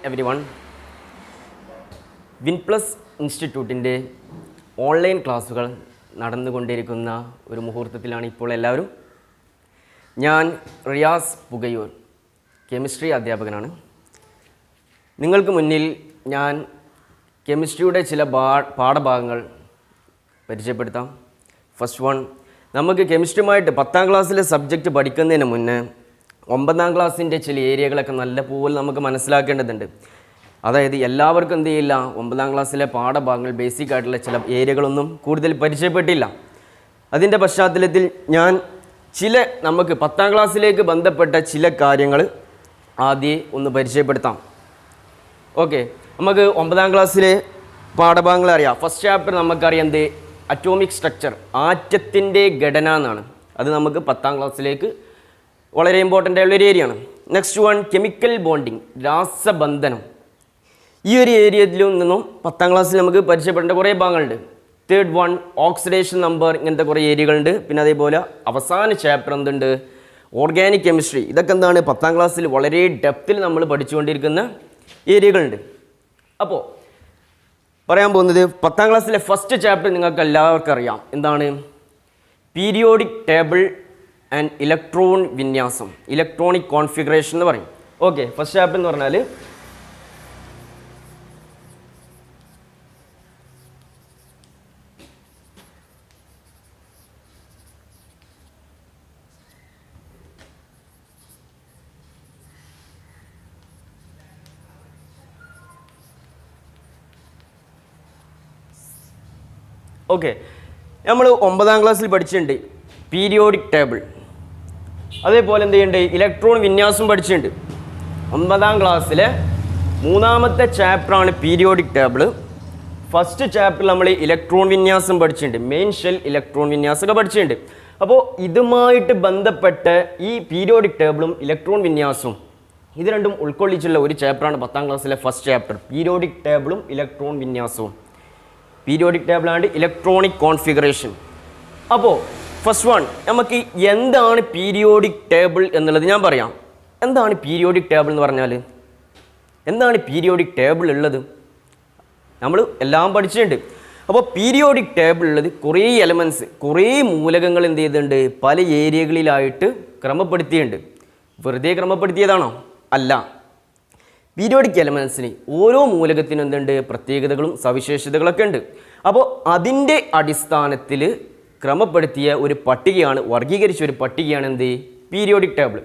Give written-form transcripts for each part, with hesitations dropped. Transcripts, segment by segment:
everyone. വിൻപ്ലസ് ഇൻസ്റ്റിറ്റ്യൂട്ടിൻ്റെ online ക്ലാസ്സുകൾ നടന്നുകൊണ്ടിരിക്കുന്ന ഒരു മുഹൂർത്തത്തിലാണ് ഇപ്പോൾ എല്ലാവരും. ഞാൻ റിയാസ് പുകയൂർ, കെമിസ്ട്രി അധ്യാപകനാണ്. നിങ്ങൾക്ക് മുന്നിൽ ഞാൻ കെമിസ്ട്രിയുടെ ചില പാഠഭാഗങ്ങൾ പരിചയപ്പെടുത്താം. ഫസ്റ്റ് വൺ, നമുക്ക് കെമിസ്ട്രിയുമായിട്ട് 10ാം ക്ലാസ്സിലെ സബ്ജക്റ്റ് പഠിക്കുന്നതിന് മുന്നേ 9ാം ക്ലാസ്സിൻ്റെ ചില ഏരിയകളൊക്കെ നല്ലപോലെ നമുക്ക് മനസ്സിലാക്കേണ്ടതുണ്ട്. അതായത് എല്ലാവർക്കും എന്ത് ചെയ്യില്ല, 9ാം ക്ലാസ്സിലെ പാഠഭാഗങ്ങൾ ബേസിക് ആയിട്ടുള്ള ചില ഏരിയകളൊന്നും കൂടുതൽ പരിചയപ്പെട്ടില്ല. അതിൻ്റെ പശ്ചാത്തലത്തിൽ ഞാൻ നമുക്ക് 10ാം ക്ലാസ്സിലേക്ക് ബന്ധപ്പെട്ട ചില കാര്യങ്ങൾ ആദ്യം ഒന്ന് പരിചയപ്പെടുത്താം. ഓക്കെ, നമുക്ക് 9ാം ക്ലാസ്സിലെ പാഠഭാഗങ്ങൾ അറിയാം. ഫസ്റ്റ് ചാപ്റ്റർ നമുക്കറിയാം എന്ത്, അറ്റോമിക് സ്ട്രക്ചർ, ആറ്റത്തിൻ്റെ ഘടന എന്നാണ്. അത് നമുക്ക് 10ാം ക്ലാസ്സിലേക്ക് വളരെ ഇമ്പോർട്ടൻ്റ് ആയിട്ടുള്ളൊരു ഏരിയയാണ്. നെക്സ്റ്റ് വൺ, കെമിക്കൽ ബോണ്ടിങ്, രാസബന്ധനം. ഈ ഒരു ഏരിയയിൽ നിന്നും 10ാം ക്ലാസ്സിൽ നമുക്ക് പരിചയപ്പെടേണ്ട കുറേ ഭാഗങ്ങളുണ്ട്. തേർഡ് വൺ, ഓക്സിഡേഷൻ നമ്പർ, ഇങ്ങനത്തെ കുറേ ഏരിയകളുണ്ട്. പിന്നെ അതേപോലെ അവസാന ചാപ്റ്റർ എന്തുണ്ട്, ഓർഗാനിക് കെമിസ്ട്രി. ഇതൊക്കെ എന്താണ് 10ാം ക്ലാസ്സിൽ വളരെ ഡെപ്തിൽ നമ്മൾ പഠിച്ചുകൊണ്ടിരിക്കുന്ന ഏരിയകളുണ്ട്. അപ്പോൾ പറയാൻ പോകുന്നത് 10ാം ക്ലാസ്സിലെ ഫസ്റ്റ് ചാപ്റ്റർ നിങ്ങൾക്ക് എല്ലാവർക്കും അറിയാം. എന്താണ്? പീരിയോഡിക് ടേബിൾ ആൻഡ് ഇലക്ട്രോൺ വിന്യാസം, ഇലക്ട്രോണിക് കോൺഫിഗറേഷൻ എന്ന് പറയും. ഓക്കെ, ഫസ്റ്റ് ചാപ്റ്റർ എന്ന് പറഞ്ഞാൽ നമ്മൾ 9ാം ക്ലാസ്സിൽ പഠിച്ചിട്ടുണ്ട് പീരിയോഡിക് ടേബിൾ. അതേപോലെ എന്ത് ചെയ്യുന്നുണ്ട്, ഇലക്ട്രോൺ വിന്യാസം പഠിച്ചിട്ടുണ്ട്. 9ാം ക്ലാസ്സിലെ 3ാമത്തെ ചാപ്റ്ററാണ് പീരിയോഡിക് ടേബിൾ. ഫസ്റ്റ് ചാപ്റ്ററിൽ നമ്മൾ ഇലക്ട്രോൺ വിന്യാസം പഠിച്ചിട്ടുണ്ട്, മെയിൻ ഷെൽ ഇലക്ട്രോൺ വിന്യാസമൊക്കെ പഠിച്ചിട്ടുണ്ട്. അപ്പോൾ ഇതുമായിട്ട് ബന്ധപ്പെട്ട് ഈ പീരിയോഡിക് ടേബിളും ഇലക്ട്രോൺ വിന്യാസവും ഇത് രണ്ടും ഉൾക്കൊള്ളിച്ചുള്ള ഒരു ചാപ്റ്ററാണ് 10ാം ക്ലാസ്സിലെ ഫസ്റ്റ് ചാപ്റ്റർ, പീരിയോഡിക് ടേബിളും ഇലക്ട്രോൺ വിന്യാസവും. Periodic table and electronic configuration. അപ്പോൾ ഫസ്റ്റ് വൺ, നമുക്ക് എന്താണ് പീരിയോഡിക് ടേബിൾ എന്നുള്ളത് ഞാൻ പറയാം. എന്താണ് പീരിയോഡിക് ടേബിൾ എന്ന് പറഞ്ഞാൽ? എന്താണ് പീരിയോഡിക് ടേബിൾ ഉള്ളത്? നമ്മൾ എല്ലാം പഠിച്ചിട്ടുണ്ട്. അപ്പോൾ പീരിയോഡിക് ടേബിൾ ഉള്ളത് കുറേ എലമെൻറ്റ്സ്, കുറേ മൂലകങ്ങൾ എന്ത് ചെയ്തിട്ടുണ്ട്, പല ഏരിയകളിലായിട്ട് ക്രമപ്പെടുത്തിയിട്ടുണ്ട്. വെറുതെ ക്രമപ്പെടുത്തിയതാണോ? അല്ല. പീരിയോഡിക് എലമെൻറ്റ്സിന് ഓരോ മൂലകത്തിനും എന്തുണ്ട്, പ്രത്യേകതകളും സവിശേഷതകളൊക്കെ ഉണ്ട്. അപ്പോൾ അതിൻ്റെ അടിസ്ഥാനത്തിൽ ക്രമപ്പെടുത്തിയ ഒരു പട്ടികയാണ്, വർഗീകരിച്ച ഒരു പട്ടികയാണ് എന്ത്, പീരിയോഡിക് ടേബിൾ.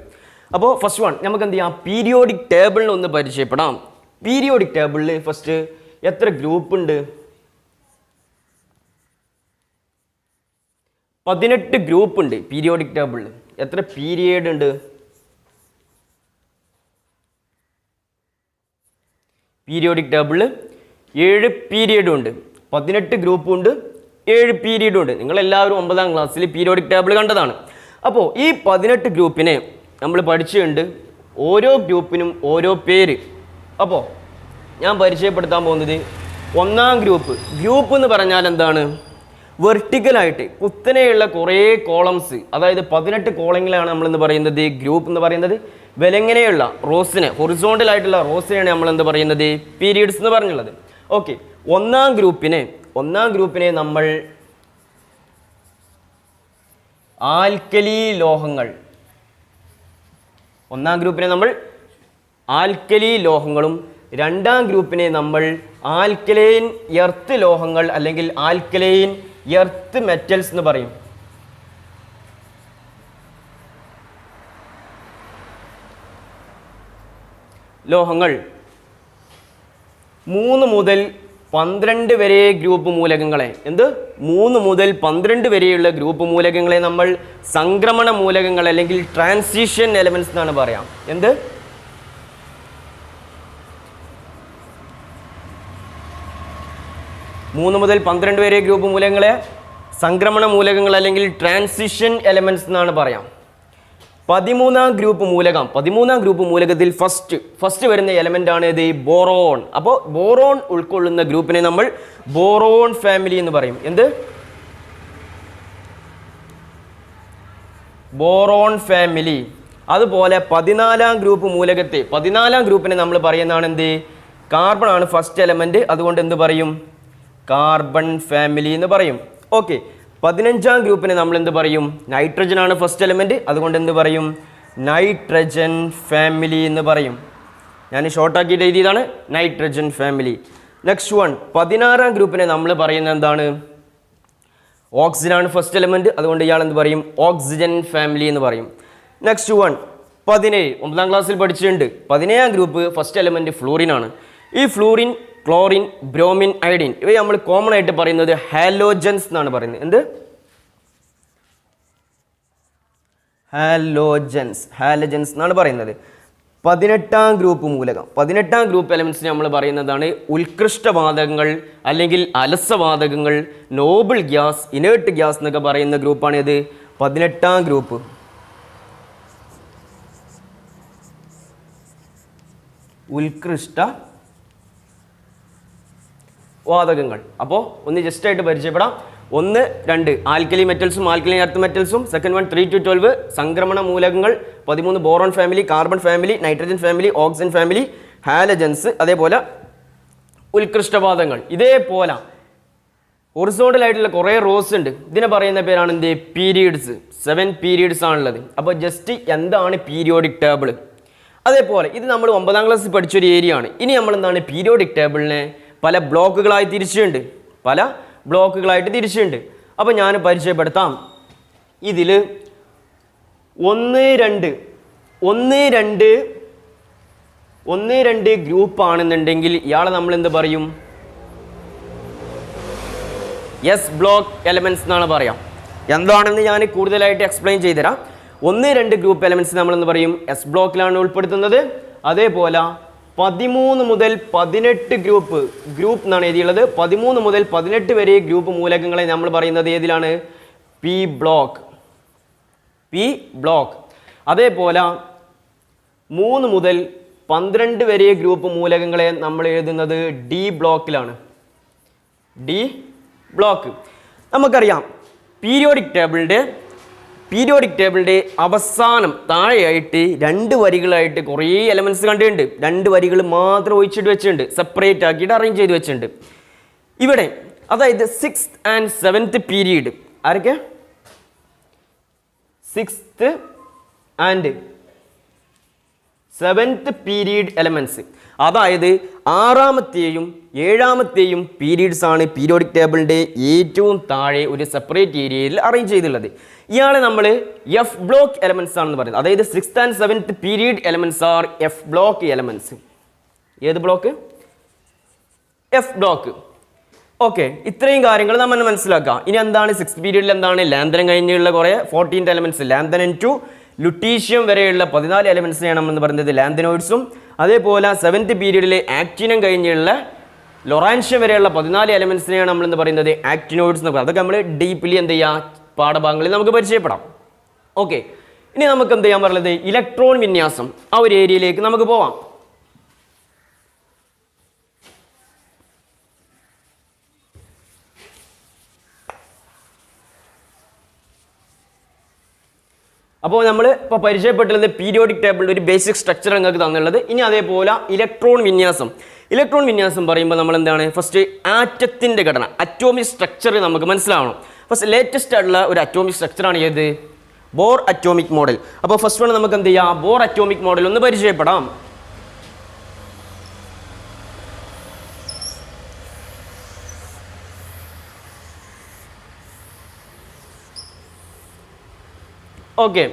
അപ്പോൾ ഫസ്റ്റ് വൺ, നമുക്ക് എന്ത് ചെയ്യാം, പീരിയോഡിക് ടേബിളിനെ ഒന്ന് പരിചയപ്പെടാം. പീരിയോഡിക് ടേബിളിൽ ഫസ്റ്റ് എത്ര ഗ്രൂപ്പ് ഉണ്ട്? 18 ഗ്രൂപ്പ് ഉണ്ട് പീരിയോഡിക് ടേബിളിൽ. എത്ര പീരിയഡ് ഉണ്ട്? പീരിയോഡിക് ടേബിളിൽ 7 പീരിയഡും ഉണ്ട്, 18 ഗ്രൂപ്പും ഉണ്ട്, 7 പീരിയഡും ഉണ്ട്. നിങ്ങളെല്ലാവരും 9ാം ക്ലാസ്സിൽ പീരിയോഡിക് ടേബിൾ കണ്ടതാണ്. അപ്പോൾ ഈ 18 ഗ്രൂപ്പിനെ നമ്മൾ പഠിച്ചിട്ടുണ്ട്. ഓരോ ഗ്രൂപ്പിനും ഓരോ പേര്. അപ്പോൾ ഞാൻ പരിചയപ്പെടുത്താൻ പോകുന്നത് 1ാം ഗ്രൂപ്പ്. ഗ്രൂപ്പ് എന്ന് പറഞ്ഞാൽ എന്താണ്? വെർട്ടിക്കലായിട്ട് കുത്തനെയുള്ള കുറേ കോളംസ്, അതായത് 18 കോളങ്ങളാണ് നമ്മളെന്ന് പറയുന്നത് ഗ്രൂപ്പ് എന്ന് പറയുന്നത്. വിലങ്ങനെയുള്ള റോസിനെ, ഹൊറിസോണ്ടലായിട്ടുള്ള റോസിനെയാണ് നമ്മളെന്ത് പറയുന്നത്, പീരിയഡ്സ് എന്ന് പറഞ്ഞുള്ളത്. ഓക്കെ, 1ാം ഗ്രൂപ്പിനെ നമ്മൾ ആൽക്കലി ലോഹങ്ങൾ, 1ാം ഗ്രൂപ്പിനെ നമ്മൾ ആൽക്കലി ലോഹങ്ങളും 2ാം ഗ്രൂപ്പിനെ നമ്മൾ ആൽക്കലൈൻ എർത്ത് ലോഹങ്ങൾ അല്ലെങ്കിൽ ആൽക്കലൈൻ എർത്ത് മെറ്റൽസ് എന്ന് പറയും. ലോഹങ്ങൾ 3 മുതൽ 12 വരെ ഗ്രൂപ്പ് മൂലകങ്ങളെ, 3 മുതൽ 12 വരെയുള്ള ഗ്രൂപ്പ് മൂലകങ്ങളെ നമ്മൾ സംക്രമണ മൂലകങ്ങൾ അല്ലെങ്കിൽ ട്രാൻസിഷൻ എലമെന്റ്സ് എന്നാണ് പറയാം. 3 മുതൽ 12 വരെ ഗ്രൂപ്പ് മൂലകങ്ങളെ സംക്രമണ മൂലകങ്ങൾ അല്ലെങ്കിൽ ട്രാൻസിഷൻ എലമെന്റ്സ് എന്നാണ് പറയാം. 13ാം ഗ്രൂപ്പ് മൂലകത്തിൽ ഫസ്റ്റ് വരുന്ന എലമെന്റ് ആണ് ഇത്, ബോറോൺ. അപ്പോൾ ബോറോൺ ഉൾക്കൊള്ളുന്ന ഗ്രൂപ്പിനെ നമ്മൾ ബോറോൺ ഫാമിലി എന്ന് പറയും. Boron family. അതുപോലെ 14ാം ഗ്രൂപ്പിനെ നമ്മൾ പറയുന്നതാണ് എന്ത്, കാർബൺ ആണ് ഫസ്റ്റ് എലമെൻറ്റ്, അതുകൊണ്ട് എന്ത് പറയും? കാർബൺ ഫാമിലി എന്ന് പറയും. ഓക്കെ, 15ാം ഗ്രൂപ്പിനെ നമ്മൾ എന്ത് പറയും? നൈട്രജൻ ആണ് ഫസ്റ്റ് എലമെൻറ്റ്, അതുകൊണ്ട് എന്ത് പറയും? നൈട്രജൻ ഫാമിലി എന്ന് പറയും. ഞാൻ ഷോർട്ടാക്കിയിട്ട് എഴുതിയതാണ് നൈട്രജൻ ഫാമിലി. നെക്സ്റ്റ് വൺ, 16ാം ഗ്രൂപ്പിനെ നമ്മൾ പറയുന്നത് എന്താണ്? ഓക്സിജൻ ആണ് ഫസ്റ്റ് എലമെൻറ്റ്, അതുകൊണ്ട് ഇയാൾ എന്ത് പറയും? ഓക്സിജൻ ഫാമിലി എന്ന് പറയും. നെക്സ്റ്റ് വൺ, 17, 9ാം ക്ലാസ്സിൽ പഠിച്ചിട്ടുണ്ട്. 17ാം ഗ്രൂപ്പ് ഫസ്റ്റ് എലമെൻറ്റ് ഫ്ലൂറിൻ ആണ്. ഈ ഫ്ലൂറിൻ, ക്ലോറിൻ, ബ്രോമിൻ, അയഡിൻ ഇവ നമ്മൾ കോമൺ ആയിട്ട് പറയുന്നത് ഹാലോജൻസ് എന്നാണ് പറയുന്നത്. എന്ത്? ഹാലജൻസ് എന്നാണ് പറയുന്നത്. 18ാം ഗ്രൂപ്പ് മൂലകം, 18ാം ഗ്രൂപ്പ് എലമെൻസിനെ നമ്മൾ പറയുന്നതാണ് ഉത്കൃഷ്ടവാതകങ്ങൾ അല്ലെങ്കിൽ അലസവാതകങ്ങൾ, നോബിൾ ഗ്യാസ്, ഇനേർട്ട് ഗ്യാസ് എന്നൊക്കെ പറയുന്ന ഗ്രൂപ്പാണ് ഇത് 18ാം ഗ്രൂപ്പ്. ഉത്കൃഷ്ട വാതകങ്ങൾ. അപ്പോൾ ഒന്ന് ജസ്റ്റ് ആയിട്ട് പരിചയപ്പെടാം. 1, 2 ആൽക്കലി മെറ്റൽസും ആൽക്കലി എർത്ത് മെറ്റൽസും. സെക്കൻഡ് വൺ 3 to 12 സംക്രമണ മൂലകങ്ങൾ. 13 boron family, carbon family, nitrogen family, oxygen family, halogens, അതേപോലെ ഉത്കൃഷ്ടവാതകങ്ങൾ. ഇതേപോലെ ഹൊറിസോണ്ടൽ ആയിട്ടുള്ള കുറേ റോസ് ഉണ്ട്. ഇതിനെ പറയുന്ന പേരാണ് എന്ത്? പീരീഡ്സ്. 7 പീരീഡ്സ് ആണുള്ളത്. അപ്പോൾ ജസ്റ്റ് എന്താണ് പീരിയോഡിക് ടേബിൾ? അതേപോലെ ഇത് നമ്മൾ 9ാം ക്ലാസ്സിൽ പഠിച്ചൊരു ഏരിയ ആണ്. ഇനി നമ്മൾ എന്താണ് പീരിയോഡിക് ടേബിളിനെ പല ബ്ലോക്കുകളായി തിരിച്ചിട്ടുണ്ട്. അപ്പോൾ ഞാൻ പരിചയപ്പെടുത്താം. ഇതിൽ 1, 2 ഗ്രൂപ്പ് ആണെന്നുണ്ടെങ്കിൽ ഇയാളെ നമ്മൾ എന്ത് പറയും? എസ് ബ്ലോക്ക് എലമെൻറ്റ്സ് എന്നാണ് പറയാം. എന്താണെന്ന് ഞാൻ കൂടുതലായിട്ട് എക്സ്പ്ലെയിൻ ചെയ്തുതരാം. 1, 2 ഗ്രൂപ്പ് എലമെൻറ്റ്സ് നമ്മളെന്ന് പറയും എസ് ബ്ലോക്കിലാണ് ഉൾപ്പെടുത്തുന്നത്. അതേപോലെ 13 മുതൽ 18 ഗ്രൂപ്പ് എന്നാണ് എഴുതിയുള്ളത്. 13 മുതൽ 18 വരെ ഗ്രൂപ്പ് മൂലകങ്ങളെ നമ്മൾ പറയുന്നത് ഏതിലാണ്? P block. അതേപോലെ 3 മുതൽ 12 വരെ ഗ്രൂപ്പ് മൂലകങ്ങളെ നമ്മൾ എഴുതുന്നത് ഡി ബ്ലോക്കിലാണ്. നമുക്കറിയാം പീരിയോഡിക് ടേബിളിൻ്റെ അവസാനം താഴെയായിട്ട് 2 വരികളായിട്ട് കുറേ എലമെൻറ്റ്സ് കണ്ടിട്ടുണ്ട്. 2 വരികൾ മാത്രം ഒഴിച്ചിട്ട് വെച്ചിട്ടുണ്ട്, സെപ്പറേറ്റ് ആക്കിയിട്ട് അറേഞ്ച് ചെയ്ത് വെച്ചിട്ടുണ്ട്. ഇവിടെ അതായത് 6th and 7th പീരീഡ്, ആരൊക്കെ? 6th and 7th period elements, അതായത് 6ാമത്തെയും 7ാമത്തെയും പീരീഡ്സ് ആണ് പീരിയോഡിക് ടേബിളിൻ്റെ ഏറ്റവും താഴെ ഒരു സെപ്പറേറ്റ് ഏരിയയിൽ അറേഞ്ച് ചെയ്തിട്ടുള്ളത്. ഇയാളെ നമ്മൾ എഫ് ബ്ലോക്ക് എലമെൻറ്റ്സ് ആണെന്ന് പറയുന്നത്. അതായത് 6th and 7th period elements are F block elements. ഏത് ബ്ലോക്ക്? F block. ഓക്കെ, ഇത്രയും കാര്യങ്ങൾ നമ്മൾ മനസ്സിലാക്കാം. ഇനി എന്താണ് 6th പീരീഡിൽ എന്താണ്? ലാന്തനം കഴിഞ്ഞുള്ള കുറേ 14 എലമെൻറ്റ്സ്, ലാന്തനം ടു ലുട്ടീഷ്യം വരെയുള്ള 14 എലമെൻറ്റ്സിനെയാണ് നമ്മൾ പറയുന്നത് ലാന്തനോയിഡ്സും. അതേപോലെ 7th പീരീഡിലെ ആക്റ്റിനം കഴിഞ്ഞുള്ള ലൊറാൻഷ്യം വരെയുള്ള 14 എലമെൻറ്റ്സിനെയാണ് നമ്മൾ എന്ന് പറയുന്നത് ആക്റ്റിനോയിഡ്സ് എന്ന് പറയുന്നത്. അതൊക്കെ നമ്മൾ ഡീപ്ലി എന്ത് ചെയ്യുക, പാഠഭാഗങ്ങളിൽ നമുക്ക് പരിചയപ്പെടാം. ഓക്കെ, ഇനി നമുക്ക് എന്ത് ചെയ്യാൻ പറയുന്നത്? ഇലക്ട്രോൺ വിന്യാസം, ആ ഒരു ഏരിയയിലേക്ക് നമുക്ക് പോവാം. അപ്പോൾ നമ്മൾ ഇപ്പോൾ പരിചയപ്പെട്ടുള്ളത് പീരിയോഡിക് ടേബിളിൻ്റെ ഒരു ബേസിക് സ്ട്രക്ചർ നിങ്ങൾക്ക് തന്നുള്ളത്. ഇനി അതേപോലെ ഇലക്ട്രോൺ വിന്യാസം പറയുമ്പോൾ നമ്മൾ എന്താണ്? ഫസ്റ്റ് ആറ്റത്തിൻ്റെ ഘടന, അറ്റോമിക് സ്ട്രക്ചർ നമുക്ക് മനസ്സിലാവണം. ഫസ്റ്റ് ലേറ്റസ്റ്റ് ആയിട്ടുള്ള ഒരു അറ്റോമിക് സ്ട്രക്ചറാണ് ഏത്? Bohr atomic model. അപ്പോൾ ഫസ്റ്റ് വൺ നമുക്ക് എന്ത് ചെയ്യാം? ബോർ അറ്റോമിക് മോഡൽ ഒന്ന് പരിചയപ്പെടാം. Okay,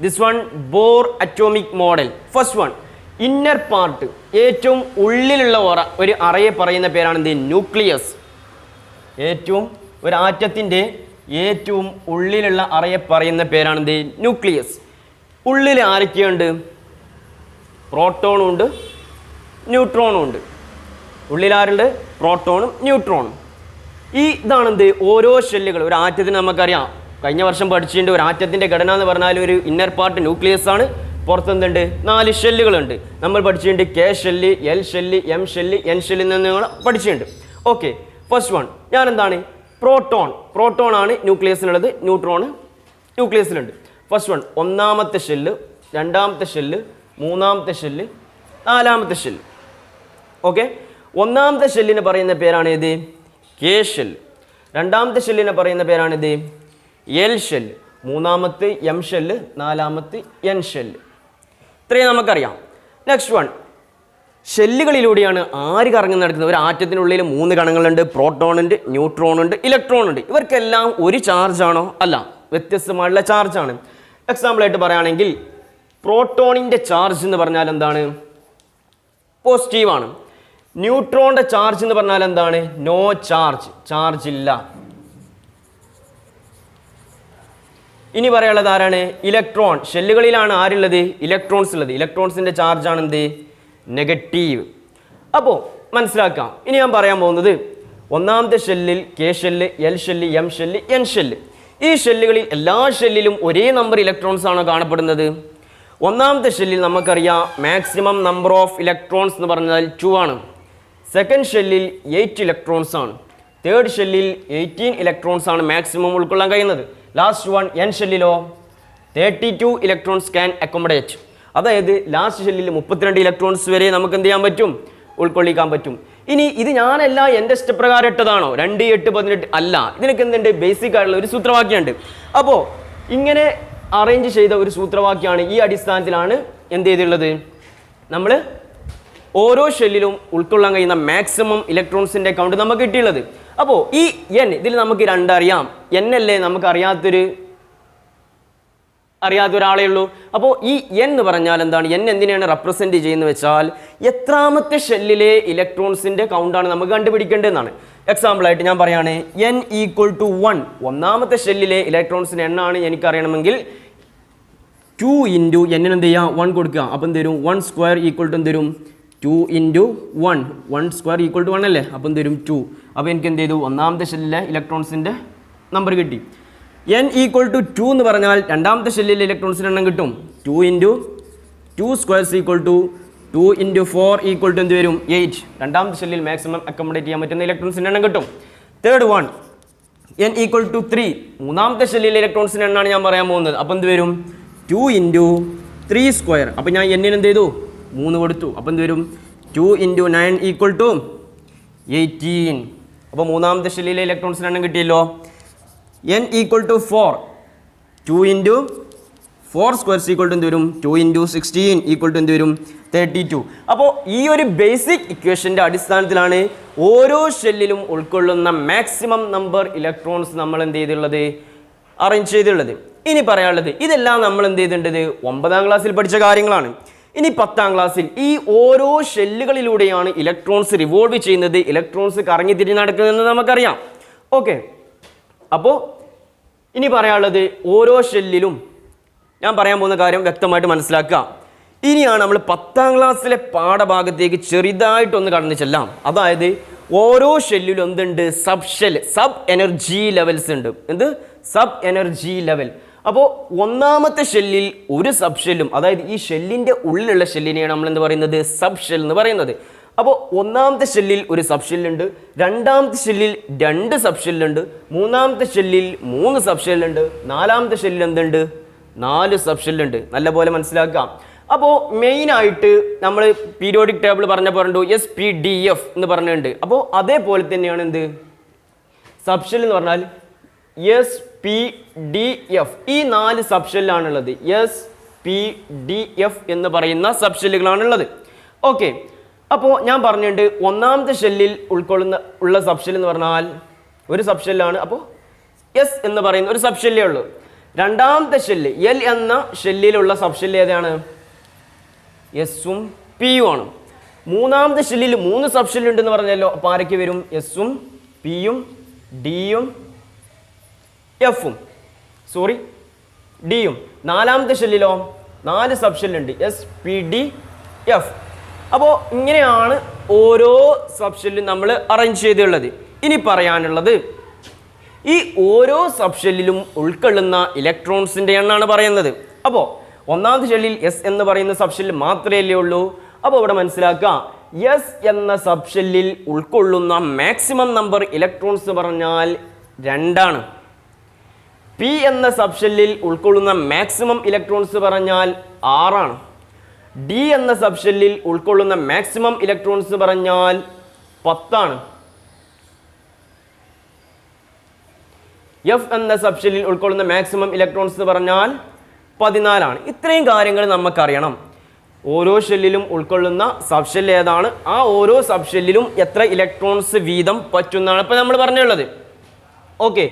this one Bohr atomic model. First one, inner part, ഏറ്റവും ഉള്ളിലുള്ള ഒരു അറയെ പറയുന്ന പേരാണ് എന്ത്? ന്യൂക്ലിയസ്. ഒരു ആറ്റത്തിൻ്റെ ഏറ്റവും ഉള്ളിലുള്ള അറയെ പറയുന്ന പേരാണ് എന്ത്? ന്യൂക്ലിയസ്. ഉള്ളിൽ ആരൊക്കെയുണ്ട്? പ്രോട്ടോണും ഉണ്ട്, ന്യൂട്രോണും ഉണ്ട്. ഉള്ളിലാരുണ്ട്? പ്രോട്ടോണും ന്യൂട്രോണും. ഇതാണെന്ത്? ഓരോ ഷെല്ലുകൾ, ഒരു ആറ്റത്തിന് നമുക്കറിയാം, കഴിഞ്ഞ വർഷം പഠിച്ചിട്ടുണ്ട്, ഒരു ആറ്റത്തിൻ്റെ ഘടന എന്ന് പറഞ്ഞാൽ ഒരു ഇന്നർ പാർട്ട് ന്യൂക്ലിയസ് ആണ്. പുറത്തെന്തുണ്ട്? 4 ഷെല്ലുകളുണ്ട്. നമ്മൾ പഠിച്ചിട്ടുണ്ട് K shell, L shell, M shell, N shell എന്ന് നിങ്ങൾ പഠിച്ചിട്ടുണ്ട്. ഓക്കെ, ഫസ്റ്റ് വൺ ഞാൻ എന്താണ്? പ്രോട്ടോൺ ആണ് ന്യൂക്ലിയസിനുള്ളത്, ന്യൂട്രോൺ ന്യൂക്ലിയസിലുണ്ട്. ഫസ്റ്റ് വൺ, 1ാമത്തെ ഷെല്ല്, 2ാമത്തെ ഷെല്ല്, 3ാമത്തെ ഷെല്ല്, 4ാമത്തെ ഷെല്ല്. ഓക്കെ, ഒന്നാമത്തെ ഷെല്ലിന് പറയുന്ന പേരാണ് ഇത് കെ ഷെൽ, രണ്ടാമത്തെ ഷെല്ലിനെ പറയുന്ന പേരാണിത് എൽ ഷെൽ, മൂന്നാമത്തെ എം ഷെല്ല്, നാലാമത്തെ എൻ ഷെല്ല്. ഇത്രയും നമുക്കറിയാം. നെക്സ്റ്റ് വൺ, ഷെല്ലുകളിലൂടെയാണ് ആര് കറങ്ങി നടക്കുന്നത്? ഒരു ആറ്റത്തിനുള്ളിൽ 3 കണങ്ങളുണ്ട്, പ്രോട്ടോൺ ഉണ്ട്, ന്യൂട്രോൺ ഉണ്ട്, ഇലക്ട്രോൺ ഉണ്ട്. ഇവർക്കെല്ലാം ഒരു ചാർജാണോ? അല്ല, വ്യത്യസ്തമായുള്ള ചാർജാണ്. എക്സാമ്പിളായിട്ട് പറയുകയാണെങ്കിൽ പ്രോട്ടോണിൻ്റെ ചാർജ് എന്ന് പറഞ്ഞാൽ എന്താണ്? പോസിറ്റീവാണ്. ന്യൂട്രോണിൻ്റെ ചാർജ് എന്ന് പറഞ്ഞാൽ എന്താണ്? നോ ചാർജ്, ചാർജ് ഇല്ല. ഇനി പറയാനുള്ളത് ആരാണ്? ഇലക്ട്രോൺ. ഷെല്ലുകളിലാണ് ആരുള്ളത്? ഇലക്ട്രോൺസ് ഉള്ളത്. ഇലക്ട്രോൺസിൻ്റെ ചാർജാണ് എന്ത്? നെഗറ്റീവ്. അപ്പോൾ മനസ്സിലാക്കാം. ഇനി ഞാൻ പറയാൻ പോകുന്നത് ഒന്നാമത്തെ ഷെല്ലിൽ K shell, L shell, M shell, N shell. ഈ ഷെല്ലുകളിൽ എല്ലാ ഷെല്ലിലും ഒരേ നമ്പർ ഇലക്ട്രോൺസ് ആണോ കാണപ്പെടുന്നത്? ഒന്നാമത്തെ ഷെല്ലിൽ നമുക്കറിയാം മാക്സിമം നമ്പർ ഓഫ് ഇലക്ട്രോൺസ് എന്ന് പറഞ്ഞാൽ 2 ആണ്. സെക്കൻഡ് ഷെല്ലിൽ 8 ഇലക്ട്രോൺസ് ആണ്. തേർഡ് ഷെല്ലിൽ 18 ഇലക്ട്രോൺസ് ആണ് മാക്സിമം ഉൾക്കൊള്ളാൻ കഴിയുന്നത്. ലാസ്റ്റ് വൺ എൻ ഷെല്ലിലോ 32 ഇലക്ട്രോൺസ് ക്യാൻ അക്കോമഡേറ്റ്. അതായത് ലാസ്റ്റ് ഷെല്ലിൽ 32 ഇലക്ട്രോൺസ് വരെ നമുക്ക് എന്ത് ചെയ്യാൻ പറ്റും? ഉൾക്കൊള്ളിക്കാൻ പറ്റും. ഇനി ഇത് ഞാനല്ല എൻ്റെ ഇഷ്ടപ്രകാരം ഇട്ടതാണോ? 2, 8, 18 അല്ല. ഇതിനൊക്കെ എന്തുണ്ട്? ബേസിക് ആയിട്ടുള്ള ഒരു സൂത്രവാക്യമുണ്ട്. അപ്പോൾ ഇങ്ങനെ അറേഞ്ച് ചെയ്ത ഒരു സൂത്രവാക്യമാണ്. ഈ അടിസ്ഥാനത്തിലാണ് എന്ത് ചെയ്തിട്ടുള്ളത്? നമ്മൾ ഓരോ ഷെല്ലിലും ഉൾക്കൊള്ളാൻ കഴിയുന്ന മാക്സിമം ഇലക്ട്രോൺസിൻ്റെ കൗണ്ട് നമുക്ക് കിട്ടിയുള്ളത്. അപ്പോൾ ഈ എൻ, ഇതിൽ നമുക്ക് 2 അറിയാം. എൻ അല്ലേ നമുക്ക് അറിയാത്ത ഒരാളേ ഉള്ളൂ. അപ്പോൾ ഈ എൻ എന്ന് പറഞ്ഞാൽ എന്താണ്? എൻ എന്തിനാണ് റെപ്രസെൻറ്റ് ചെയ്യുന്നത് വെച്ചാൽ എത്രാമത്തെ ഷെല്ലിലെ ഇലക്ട്രോൺസിൻ്റെ കൗണ്ടാണ് നമുക്ക് കണ്ടുപിടിക്കേണ്ടതെന്നാണ്. എക്സാമ്പിളായിട്ട് ഞാൻ പറയുകയാണ് എൻ ഈക്വൽ ടു 1. ഒന്നാമത്തെ ഷെല്ലിലെ ഇലക്ട്രോൺസിൻ്റെ എണ്ണാണ് എനിക്കറിയണമെങ്കിൽ 2 ഇൻറ്റു എന്നിന് എന്ത് ചെയ്യുക? 1 കൊടുക്കുക. അപ്പം തരും 1 സ്ക്വയർ ഈക്വൽ ടു തരും 2 ഇൻറ്റു 1. 1 സ്ക്വയർ ഈക്വൽ ടു 1 അല്ലേ? അപ്പം തരും 2. അപ്പോൾ എനിക്ക് എന്ത് ചെയ്തു? ഒന്നാമത്തെ ഷെല്ലിലെ ഇലക്ട്രോൺസിൻ്റെ നമ്പർ കിട്ടി. എൻ ഈക്വൽ ടു 2 എന്ന് പറഞ്ഞാൽ രണ്ടാമത്തെ ഷെല്ലിലെ ഇലക്ട്രോൺസിൻ്റെ എണ്ണം കിട്ടും. 2 into 2 squares equal to 2 into 4 equal to എന്ത് വരും? 8. രണ്ടാമത്തെ ഷെല്ലിൽ മാക്സിമം അക്കോമഡേറ്റ് ചെയ്യാൻ പറ്റുന്ന ഇലക്ട്രോൺസിൻ്റെ എണ്ണം കിട്ടും. Third one N equal to 3. മൂന്നാമത്തെ ഷെല്ലിലെ ഇലക്ട്രോൺസിൻ്റെ എണ്ണമാണ് ഞാൻ പറയാൻ പോകുന്നത്. അപ്പോൾ എന്ത് വരും? 2 ഇൻറ്റു 3 സ്ക്വയർ. അപ്പോൾ ഞാൻ എന്നിന് എന്ത് ചെയ്തു? 3 കൊടുത്തു. അപ്പോൾ എന്ത് വരും? 2 ഇൻറ്റു 9 ഈക്വൽ ടു 18. അപ്പോൾ മൂന്നാമത്തെ ഷെല്ലിലെ ഇലക്ട്രോൺസിൻ്റെ എണ്ണം കിട്ടിയല്ലോ. N equal to 4. 2 into 4 squares equal to എന്ത് വരും? 2 ഇൻറ്റു 16 ഈക്വൽ ടു എന്ത് വരും? 32. അപ്പോൾ ഈ ഒരു ബേസിക് ഇക്വേഷൻ്റെ അടിസ്ഥാനത്തിലാണ് ഓരോ ഷെല്ലിലും ഉൾക്കൊള്ളുന്ന മാക്സിമം നമ്പർ ഇലക്ട്രോൺസ് നമ്മൾ എന്ത് ചെയ്തിട്ടുള്ളത്? അറേഞ്ച് ചെയ്തിട്ടുള്ളത്. ഇനി പറയാനുള്ളത് ഇതെല്ലാം നമ്മൾ എന്ത് ചെയ്തിട്ടുണ്ട്? 9ാം ക്ലാസ്സിൽ പഠിച്ച കാര്യങ്ങളാണ്. ഇനി 10ാം ക്ലാസ്സിൽ ഈ ഓരോ ഷെല്ലുകളിലൂടെയാണ് ഇലക്ട്രോൺസ് റിവോൾവ് ചെയ്യുന്നത്, ഇലക്ട്രോൺസ് കറങ്ങി തിരിഞ്ഞ് നടക്കുന്നതെന്ന് നമുക്കറിയാം. ഓക്കെ, അപ്പോൾ ഇനി പറയാനുള്ളത് ഓരോ ഷെല്ലിലും ഞാൻ പറയാൻ പോകുന്ന കാര്യം വ്യക്തമായിട്ട് മനസ്സിലാക്കുക. ഇനിയാണ് നമ്മൾ 10ാം ക്ലാസ്സിലെ പാഠഭാഗത്തേക്ക് ചെറുതായിട്ടൊന്ന് കടന്നു ചെല്ലാം. അതായത് ഓരോ ഷെല്ലിലും എന്തുണ്ട്? സബ് എനർജി ലെവൽസ് ഉണ്ട്. എന്ത്? Sub energy level. അപ്പോൾ ഒന്നാമത്തെ ഷെല്ലിൽ ഒരു സബ് ഷെല്ലും, അതായത് ഈ ഷെല്ലിൻ്റെ ഉള്ളിലുള്ള ഷെല്ലിനെയാണ് നമ്മൾ എന്ത് പറയുന്നത്? സബ് ഷെൽ എന്ന് പറയുന്നത്. അപ്പോൾ ഒന്നാമത്തെ ഷെല്ലിൽ ഒരു സബ് ഷെല്ലുണ്ട്, രണ്ടാമത്തെ ഷെല്ലിൽ 2 സബ് ഷെല്ലുണ്ട്, മൂന്നാമത്തെ ഷെല്ലിൽ 3 സബ് ഷെല്ലുണ്ട്, നാലാമത്തെ ഷെല്ലിൽ എന്തുണ്ട്? 4 സബ് ഷെല്ലുണ്ട്. നല്ലപോലെ മനസ്സിലാക്കാം. അപ്പോൾ മെയിനായിട്ട് നമ്മൾ പീരിയോഡിക് ടേബിൾ പറഞ്ഞപ്പോൾ SPDF എന്ന് പറഞ്ഞിട്ടുണ്ട്. അപ്പോൾ അതേപോലെ തന്നെയാണ് എന്ത്? സബ് ഷെൽ എന്ന് പറഞ്ഞാൽ SPDF. ഈ 4 സബ് ഷെല്ലാണുള്ളത്. SPDF എന്ന് പറയുന്ന സബ് ഷെല്ലുകളാണുള്ളത്. ഓക്കെ, അപ്പോൾ ഞാൻ പറഞ്ഞിട്ടുണ്ട് ഒന്നാമത്തെ ഷെല്ലിൽ ഉള്ള സബ് ഷെൽ എന്ന് പറഞ്ഞാൽ ഒരു സബ് ഷെല്ലാണ്. അപ്പോൾ എസ് എന്ന് പറയുന്ന ഒരു സബ് ഷെല്ലേ ഉള്ളൂ. രണ്ടാമത്തെ ഷെല്ല് എൽ എന്ന ഷെല്ലിലുള്ള സബ് ഷെല്ല് ഏതാണ്? എസും പിയും ആണ്. മൂന്നാമത്തെ ഷെല്ലിൽ 3 സബ് ഷെല്ല് ഉണ്ടെന്ന് പറഞ്ഞല്ലോ. അപ്പോൾ ആരൊക്കെ വരും? എസും പിയും ഡിയും ഡിയും. നാലാമത്തെ ഷെല്ലിലോ 4 സബ് ഷെല്ലുണ്ട്. SPDF. അപ്പോൾ ഇങ്ങനെയാണ് ഓരോ സബ് ഷെല്ലും നമ്മൾ അറേഞ്ച് ചെയ്തിട്ടുള്ളത്. ഇനി പറയാനുള്ളത് ഈ ഓരോ സബ് ഷെല്ലിലും ഉൾക്കൊള്ളുന്ന ഇലക്ട്രോൺസിൻ്റെ എണ്ണമാണ് പറയുന്നത്. അപ്പോൾ ഒന്നാമത്തെ ഷെല്ലിൽ എസ് എന്ന് പറയുന്ന സബ് ഷെല്ല് മാത്രമേ ഉള്ളൂ. അപ്പോൾ ഇവിടെ മനസ്സിലാക്കുക, എസ് എന്ന സബ് ഷെല്ലിൽ ഉൾക്കൊള്ളുന്ന മാക്സിമം നമ്പർ ഇലക്ട്രോൺസ് പറഞ്ഞാൽ 2 ആണ്. പി എന്ന സബ് ഷെല്ലിൽ ഉൾക്കൊള്ളുന്ന മാക്സിമം ഇലക്ട്രോൺസ് പറഞ്ഞാൽ 6 ആണ്. ഡി എന്ന സബ്ഷെല്ലിൽ ഉൾക്കൊള്ളുന്ന മാക്സിമം ഇലക്ട്രോൺസ് പറഞ്ഞാൽ 10 ആണ്. എഫ് എന്ന സബ്ഷെല്ലിൽ ഉൾക്കൊള്ളുന്ന മാക്സിമം ഇലക്ട്രോൺസ് പറഞ്ഞാൽ 14 ആണ്. ഇത്രയും കാര്യങ്ങൾ നമുക്കറിയണം. ഓരോ ഷെല്ലിലും ഉൾക്കൊള്ളുന്ന സബ്ഷെൽ ഏതാണ്, ആ ഓരോ സബ്ഷെല്ലിലും എത്ര ഇലക്ട്രോൺസ് വീതം പറ്റുന്നതാണ് ഇപ്പോൾ നമ്മൾ പറഞ്ഞുള്ളത്. ഓക്കെ,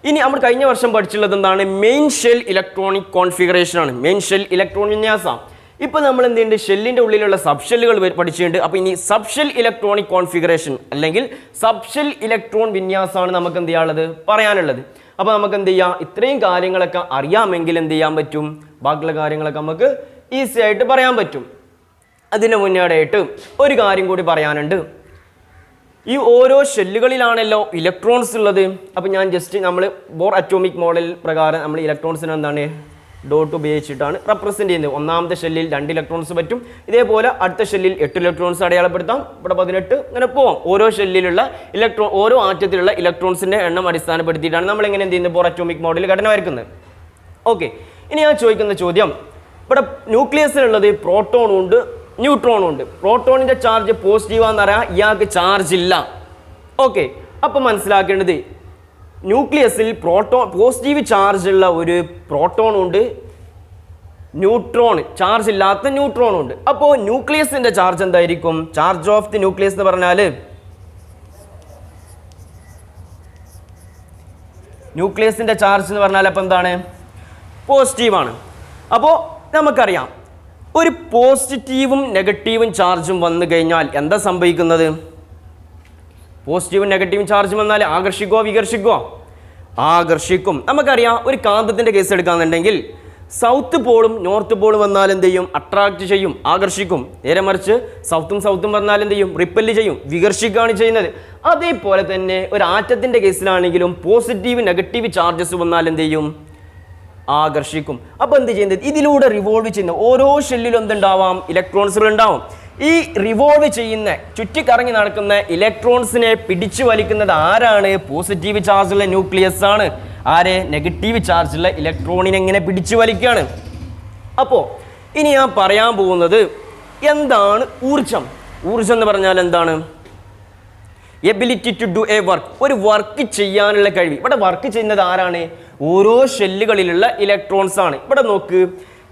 ഇനി നമ്മൾ കഴിഞ്ഞ വർഷം പഠിച്ചുള്ളത് എന്താണ്? മെയിൻ ഷെൽ ഇലക്ട്രോണിക് കോൺഫിഗറേഷൻ ആണ്. മെയിൻ ഷെൽ ഇലക്ട്രോൺ വിന്യാസം. ഇപ്പോൾ നമ്മൾ എന്ത് ചെയ്യുന്നുണ്ട്? ഷെല്ലിൻ്റെ ഉള്ളിലുള്ള സബ്ഷെല്ലുകൾ പഠിച്ചിട്ടുണ്ട്. അപ്പോൾ ഇനി സബ്ഷെൽ ഇലക്ട്രോണിക് കോൺഫിഗറേഷൻ അല്ലെങ്കിൽ സബ്ഷെൽ ഇലക്ട്രോൺ വിന്യാസമാണ് നമുക്ക് എന്ത് ചെയ്യാനുള്ളത്, പറയാനുള്ളത്. അപ്പോൾ നമുക്ക് എന്ത് ചെയ്യാം? ഇത്രയും കാര്യങ്ങളൊക്കെ അറിയാമെങ്കിൽ എന്ത് ചെയ്യാൻ പറ്റും? ബാക്കിയുള്ള കാര്യങ്ങളൊക്കെ നമുക്ക് ഈസി ആയിട്ട് പറയാൻ പറ്റും. അതിന് മുന്നോടിയായിട്ട് ഒരു കാര്യം കൂടി പറയാനുണ്ട്. ഈ ഓരോ ഷെല്ലുകളിലാണല്ലോ ഇലക്ട്രോൺസ് ഉള്ളത്. അപ്പോൾ ഞാൻ ജസ്റ്റ് നമ്മൾ ബോർ അറ്റോമിക് മോഡൽ പ്രകാരം നമ്മൾ ഇലക്ട്രോൺസിന് എന്താണ് ഡോട്ട് ഉപയോഗിച്ചിട്ടാണ് റെപ്രസെൻറ്റ് ചെയ്യുന്നത്. ഒന്നാമത്തെ ഷെല്ലിൽ 2 ഇലക്ട്രോൺസ് പറ്റും. ഇതേപോലെ അടുത്ത ഷെല്ലിൽ 8 ഇലക്ട്രോൺസ് അടയാളപ്പെടുത്താം. ഇവിടെ 18 ഇങ്ങനെ പോവാം. ഓരോ ഷെല്ലിലുള്ള ഓരോ ആറ്റത്തിലുള്ള ഇലക്ട്രോൺസിൻ്റെ എണ്ണം അടിസ്ഥാനപ്പെടുത്തിയിട്ടാണ് നമ്മൾ എങ്ങനെ എന്ത് ചെയ്യുന്നത്? ബോർ അറ്റോമിക് മോഡൽ ഘടന വരക്കുന്നത്. ഓക്കെ, ഇനി ഞാൻ ചോദിക്കുന്ന ചോദ്യം, ഇവിടെ ന്യൂക്ലിയസിലുള്ളത് പ്രോട്ടോണും ഉണ്ട് ന്യൂട്രോണും ഉണ്ട്. പ്രോട്ടോണിൻ്റെ ചാർജ് പോസിറ്റീവാന്ന് പറയാം, ഇയാൾക്ക് ചാർജ് ഇല്ല. ഓക്കെ, അപ്പം മനസ്സിലാക്കേണ്ടത് ന്യൂക്ലിയസിൽ പോസിറ്റീവ് ചാർജ് ഉള്ള ഒരു പ്രോട്ടോണും ഉണ്ട്, ന്യൂട്രോൺ ചാർജ് ഇല്ലാത്ത ന്യൂട്രോണും ഉണ്ട്. അപ്പോൾ ന്യൂക്ലിയസിൻ്റെ ചാർജ് എന്തായിരിക്കും? ചാർജ് ഓഫ് ദി ന്യൂക്ലിയസ് എന്ന് പറഞ്ഞാൽ ന്യൂക്ലിയസിൻ്റെ ചാർജ് എന്ന് പറഞ്ഞാൽ അപ്പം എന്താണ്? പോസിറ്റീവാണ്. അപ്പോൾ നമുക്കറിയാം ഒരു പോസിറ്റീവും നെഗറ്റീവും ചാർജും വന്നു കഴിഞ്ഞാൽ എന്താ സംഭവിക്കുന്നത്? പോസിറ്റീവും നെഗറ്റീവും ചാർജ് വന്നാൽ ആകർഷിക്കുമോ വികർഷിക്കുമോ? ആകർഷിക്കും. നമുക്കറിയാം ഒരു കാന്തത്തിൻ്റെ കേസ് എടുക്കാന്നുണ്ടെങ്കിൽ സൗത്ത് പോളും നോർത്ത് പോളും വന്നാൽ എന്ത് ചെയ്യും? അട്രാക്റ്റ് ചെയ്യും, ആകർഷിക്കും. നേരെ മറിച്ച് സൗത്തും വന്നാൽ എന്ത് ചെയ്യും? റിപ്പല് ചെയ്യും, വികർഷിക്കുകയാണ് ചെയ്യുന്നത്. അതേപോലെ തന്നെ ഒരു ആറ്റത്തിൻ്റെ കേസിലാണെങ്കിലും പോസിറ്റീവ് നെഗറ്റീവ് ചാർജസ് വന്നാൽ എന്ത് ചെയ്യും? ആകർഷിക്കും. അപ്പോൾ എന്ത് ചെയ്യുന്നത്? ഇതിലൂടെ റിവോൾവ് ചെയ്യുന്ന ഓരോ ഷെല്ലിലും എന്തുണ്ടാവാം? ഇലക്ട്രോൺസുകൾ ഉണ്ടാവും. ഈ റിവോൾവ് ചെയ്യുന്ന ചുറ്റിക്കറങ്ങി നടക്കുന്ന ഇലക്ട്രോൺസിനെ പിടിച്ചു വലിക്കുന്നത് ആരാണ്? പോസിറ്റീവ് ചാർജുള്ള ന്യൂക്ലിയസ് ആണ്. ആരെ? നെഗറ്റീവ് ചാർജുള്ള ഇലക്ട്രോണിനെ എങ്ങനെ പിടിച്ചു വലിക്കുകയാണ്. അപ്പോൾ ഇനി ഞാൻ പറയാൻ പോകുന്നത് എന്താണ് ഊർജം. ഊർജം എന്ന് പറഞ്ഞാൽ എന്താണ്? Ability to do a work, ഒരു വർക്ക് ചെയ്യാനുള്ള കഴിവ്. ഇവിടെ വർക്ക് ചെയ്യുന്നത് ആരാണ്? ഓരോ ഷെല്ലുകളിലുള്ള ഇലക്ട്രോൺസ് ആണ്. ഇവിടെ നോക്ക്,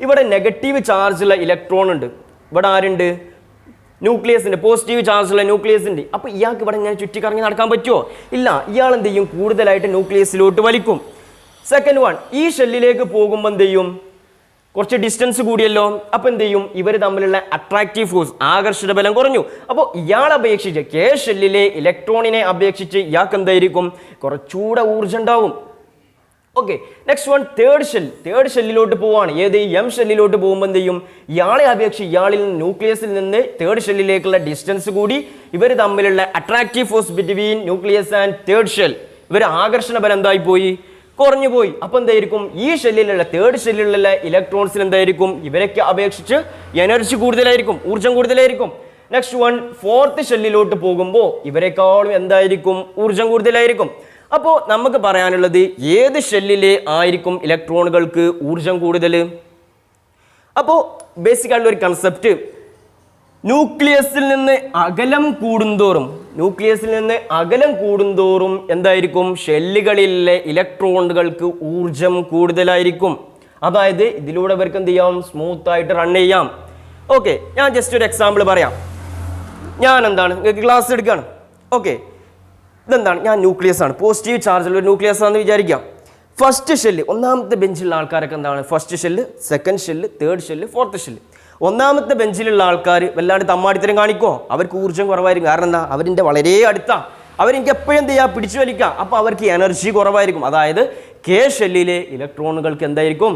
ഇവിടെ നെഗറ്റീവ് ചാർജുള്ള ഇലക്ട്രോൺ ഉണ്ട്. ഇവിടെ ആരുണ്ട്? ന്യൂക്ലിയസിൻ്റെ പോസിറ്റീവ് ചാർജുള്ള ന്യൂക്ലിയസ് ഉണ്ട്. അപ്പോൾ ഇയാൾക്ക് ഇവിടെ ഇങ്ങനെ ചുറ്റിക്കറങ്ങി നടക്കാൻ പറ്റുമോ? ഇല്ല. ഇയാൾ എന്ത് ചെയ്യും? കൂടുതലായിട്ട് ന്യൂക്ലിയസിലോട്ട് വലിക്കും. സെക്കൻഡ് വൺ, ഈ ഷെല്ലിലേക്ക് പോകുമ്പോൾ എന്ത് ചെയ്യും? കുറച്ച് ഡിസ്റ്റൻസ് കൂടിയല്ലോ. അപ്പോൾ എന്ത് ചെയ്യും? ഇവർ തമ്മിലുള്ള അട്രാക്റ്റീവ് ഫോഴ്സ്, ആകർഷണ ബലം കുറഞ്ഞു. അപ്പോൾ ഇയാളെ അപേക്ഷിച്ച് കെ ഷെല്ലിലെ ഇലക്ട്രോണിനെ അപേക്ഷിച്ച് ഇയാൾക്ക് എന്തായിരിക്കും? കുറച്ചുകൂടെ ഊർജ്ജം ഉണ്ടാവും. ഓക്കെ, നെക്സ്റ്റ് വൺ തേർഡ് ഷെല്ലിലോട്ട് പോവാണ്. ഏത്? എം ഷെല്ലിലോട്ട് പോകുമ്പോൾ എന്ത് ചെയ്യും? ഇയാളെ അപേക്ഷിച്ച് ഇയാളിൽ ന്യൂക്ലിയസിൽ നിന്ന് തേർഡ് ഷെല്ലിലേക്കുള്ള ഡിസ്റ്റൻസ് കൂടി. ഇവർ തമ്മിലുള്ള attractive force between nucleus and third shell, ഇവർ ആകർഷണ ബലം എന്തായി പോയി? കുറഞ്ഞു പോയി. അപ്പോൾ എന്തായിരിക്കും? ഈ ഷെല്ലിലുള്ള തേർഡ് ഷെല്ലിലുള്ള ഇലക്ട്രോൺസിന് എന്തായിരിക്കും? ഇവരൊക്കെ അപേക്ഷിച്ച് എനർജി കൂടുതലായിരിക്കും, ഊർജ്ജം കൂടുതലായിരിക്കും. നെക്സ്റ്റ് വൺ, ഫോർത്ത് ഷെല്ലിലോട്ട് പോകുമ്പോൾ ഇവരെക്കാളും എന്തായിരിക്കും? ഊർജ്ജം കൂടുതലായിരിക്കും. അപ്പോൾ നമുക്ക് പറയാനുള്ളത് ഏത് ഷെല്ലിലെ ആയിരിക്കും ഇലക്ട്രോണുകൾക്ക് ഊർജ്ജം കൂടുതൽ? അപ്പോൾ ബേസിക്കായിട്ടുള്ള ഒരു കൺസെപ്റ്റ്, ന്യൂക്ലിയസിൽ നിന്ന് അകലം കൂടുന്തോറും എന്തായിരിക്കും? ഷെല്ലുകളിലെ ഇലക്ട്രോണുകൾക്ക് ഊർജം കൂടുതലായിരിക്കും. അതായത് ഇതിലൂടെ ഇവർക്ക് എന്ത് ചെയ്യാം? സ്മൂത്ത് ആയിട്ട് റൺ ചെയ്യാം. ഓക്കെ, ഞാൻ ജസ്റ്റ് ഒരു എക്സാമ്പിൾ പറയാം. ഞാൻ എന്താണ് ക്ലാസ് എടുക്കുകയാണ്. ഓക്കെ, ഇതെന്താണ്? ഞാൻ ന്യൂക്ലിയസ് ആണ്, പോസിറ്റീവ് ചാർജുള്ള ഒരു ന്യൂക്ലിയസ് ആണെന്ന് വിചാരിക്കാം. ഫസ്റ്റ് ഷെല്ല്, ഒന്നാമത്തെ ബെഞ്ചിലുള്ള ആൾക്കാരൊക്കെ എന്താണ്? First shell, second shell, third shell, fourth shell. ഒന്നാമത്തെ ബെഞ്ചിലുള്ള ആൾക്കാർ വല്ലാണ്ട് തമ്മാടിത്തരം കാണിക്കുമോ? അവർക്ക് ഊർജ്ജം കുറവായിരിക്കും. കാരണം എന്താ? അവരിൻ്റെ വളരെ അടുത്താണ്. അവരെനിക്ക് എപ്പോഴും എന്ത് ചെയ്യുക? പിടിച്ചു വലിക്കുക. അപ്പോൾ അവർക്ക് എനർജി കുറവായിരിക്കും. അതായത് കെ ഷെല്ലിലെ ഇലക്ട്രോണുകൾക്ക് എന്തായിരിക്കും?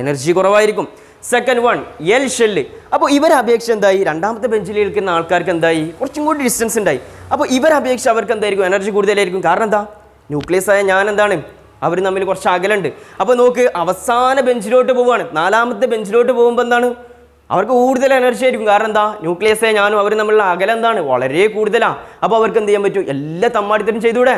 എനർജി കുറവായിരിക്കും. Second one, L shell. അപ്പോൾ ഇവരെ അപേക്ഷിച്ച് എന്തായി? രണ്ടാമത്തെ ബെഞ്ചിൽ ഇരിക്കുന്ന ആൾക്കാർക്ക് എന്തായി? കുറച്ചും കൂടി ഡിസ്റ്റൻസ് ഉണ്ടായി. അപ്പോൾ ഇവരെ അപേക്ഷിച്ച് അവർക്ക് എന്തായിരിക്കും? എനർജി കൂടുതലായിരിക്കും. കാരണം എന്താ? ന്യൂക്ലിയസ് ആയ ഞാൻ എന്താണ്? അവർ തമ്മിൽ കുറച്ച് അകലുണ്ട്. അപ്പോൾ നോക്ക്, അവസാന ബെഞ്ചിലോട്ട് പോവുകയാണ്. നാലാമത്തെ ബെഞ്ചിലോട്ട് പോകുമ്പോൾ എന്താണ്? അവർക്ക് കൂടുതൽ എനർജി ആയിരിക്കും. കാരണം എന്താ? ന്യൂക്ലിയസ് ആയ ഞാനും അവരും തമ്മിലുള്ള അകലം എന്താണ്? വളരെ കൂടുതലാണ്. അപ്പോൾ അവർക്ക് എന്ത് ചെയ്യാൻ പറ്റും? എല്ലാ തമ്മാടിത്തരം ചെയ്തൂടെ?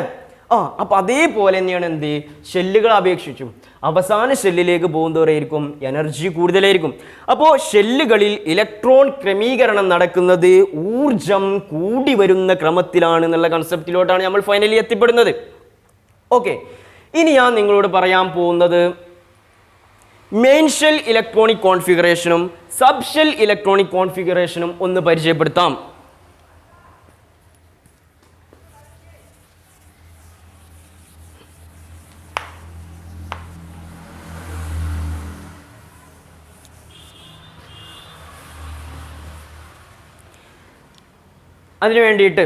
അപ്പോൾ അതേപോലെ തന്നെയാണ് എന്ത് ഷെല്ലുകൾ അപേക്ഷിച്ചും അവസാന ഷെല്ലിലേക്ക് പോകുന്നവരായിരിക്കും എനർജി കൂടുതലായിരിക്കും. അപ്പോൾ ഷെല്ലുകളിൽ ഇലക്ട്രോൺ ക്രമീകരണം നടക്കുന്നത് ഊർജം കൂടി വരുന്ന ക്രമത്തിലാണ് എന്നുള്ള കൺസെപ്റ്റിലോട്ടാണ് നമ്മൾ ഫൈനലി എത്തിപ്പെടുന്നത്. ഓക്കെ, ഇനി ഞാൻ നിങ്ങളോട് പറയാൻ പോകുന്നത് മെയിൻ ഷെൽ ഇലക്ട്രോണിക് കോൺഫിഗറേഷനും സബ് ഷെൽ ഇലക്ട്രോണിക് കോൺഫിഗറേഷനും ഒന്ന് പരിചയപ്പെടുത്താം. അതിനു വേണ്ടിയിട്ട്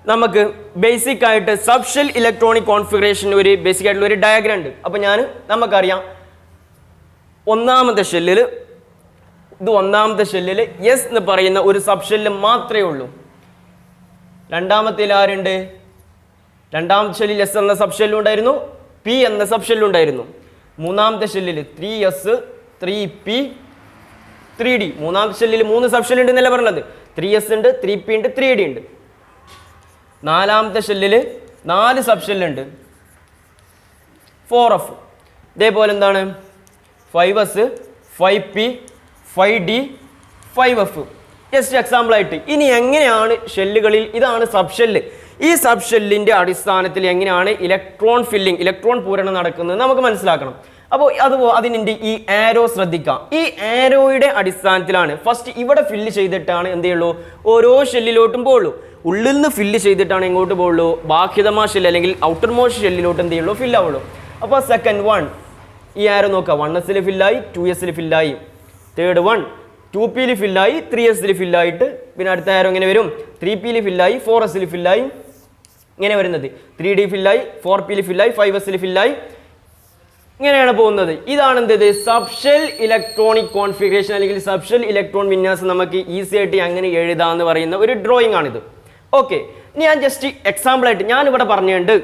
നമുക്ക് ബേസിക് ആയിട്ട് സബ് ഷെൽ ഇലക്ട്രോണിക് കോൺഫിഗറേഷൻ ഒരു ബേസിക് ആയിട്ടുള്ള ഒരു ഡയഗ്രാം ഉണ്ട്. അപ്പോൾ നമുക്കറിയാം ഒന്നാമത്തെ ഷെല്ലിൽ എസ് എന്ന് പറയുന്ന ഒരു സബ് ഷെല്ല് മാത്രമേ ഉള്ളൂ. രണ്ടാമത്തേൽ ആരുണ്ട്? രണ്ടാമത്തെ ഷെല്ലിൽ എസ് എന്ന സബ് ഷെല്ലുണ്ടായിരുന്നു, പി എന്ന സബ് ഷെല്ലുണ്ടായിരുന്നു. മൂന്നാമത്തെ ഷെല്ലിൽ 3s 3p 3d. മൂന്നാമത്തെ ഷെല്ലിൽ 3 സബ് ഷെല്ല് ഉണ്ടെന്നല്ലേ പറഞ്ഞത്. 3s ഉണ്ട്, 3p ഉണ്ട്, 3d ഉണ്ട്. നാലാമത്തെ ഷെല്ലിൽ 4 സബ് ഷെല്ലുണ്ട്, 4f. ഇതേപോലെ എന്താണ് 5s 5p 5d 5f. Just example ആയിട്ട്. ഇനി എങ്ങനെയാണ് ഷെല്ലുകളിൽ, ഇതാണ് സബ് ഷെല്ല്, ഈ സബ് ഷെല്ലിൻ്റെ അടിസ്ഥാനത്തിൽ എങ്ങനെയാണ് ഇലക്ട്രോൺ പൂരണം നടക്കുന്നത് നമുക്ക് മനസ്സിലാക്കണം. അപ്പോൾ അതിൻ്റെ ഈ ആരോ ശ്രദ്ധിക്കാം. ഈ ആരോയുടെ അടിസ്ഥാനത്തിലാണ് ഫസ്റ്റ് ഇവിടെ ഫില്ല് ചെയ്തിട്ടാണ് എന്ത് ചെയ്യുള്ളൂ ഓരോ ഷെല്ലിലോട്ടും പോകുള്ളൂ. ഉള്ളിൽ നിന്ന് ഫില്ല് ചെയ്തിട്ടാണ് എങ്ങോട്ട് പോകുള്ളൂ ബാഹ്യതമാ ഷെല്ല് അല്ലെങ്കിൽ ഔട്ടർ മോസ്റ്റ് ഷെല്ലിലോട്ട് എന്ത് ചെയ്യുള്ളൂ ഫില്ലാവുള്ളൂ. അപ്പോൾ സെക്കൻഡ് 1 ഈ ആരോ നോക്കുക, 1s ഫില്ലായി, 2s ഫില്ലായി. Third 1 2p ഫില്ലായി, 3s ഫില്ലായിട്ട്. പിന്നെ അടുത്ത ആരോ ഇങ്ങനെ വരും, 3p ഫില്ലായി, 4s ഫില്ലായി, ഇങ്ങനെ വരുന്നത്. 3d ഫില്ലായി, 4p ഫില്ലായി, 5s ഫില്ലായി, ഇങ്ങനെയാണ് പോകുന്നത്. ഇതാണ് എന്ത് സബ് ഷെൽ ഇലക്ട്രോണിക് കോൺഫിഗറേഷൻ അല്ലെങ്കിൽ സബ് ഷെൽ ഇലക്ട്രോൺ വിന്യാസം നമുക്ക് ഈസി ആയിട്ട് അങ്ങനെ എഴുതാമെന്ന് പറയുന്ന ഒരു ഡ്രോയിങ് ആണിത്. ഓക്കെ, ഞാൻ ജസ്റ്റ് എക്സാമ്പിൾ ആയിട്ട് ഞാനിവിടെ പറഞ്ഞിട്ടുണ്ട്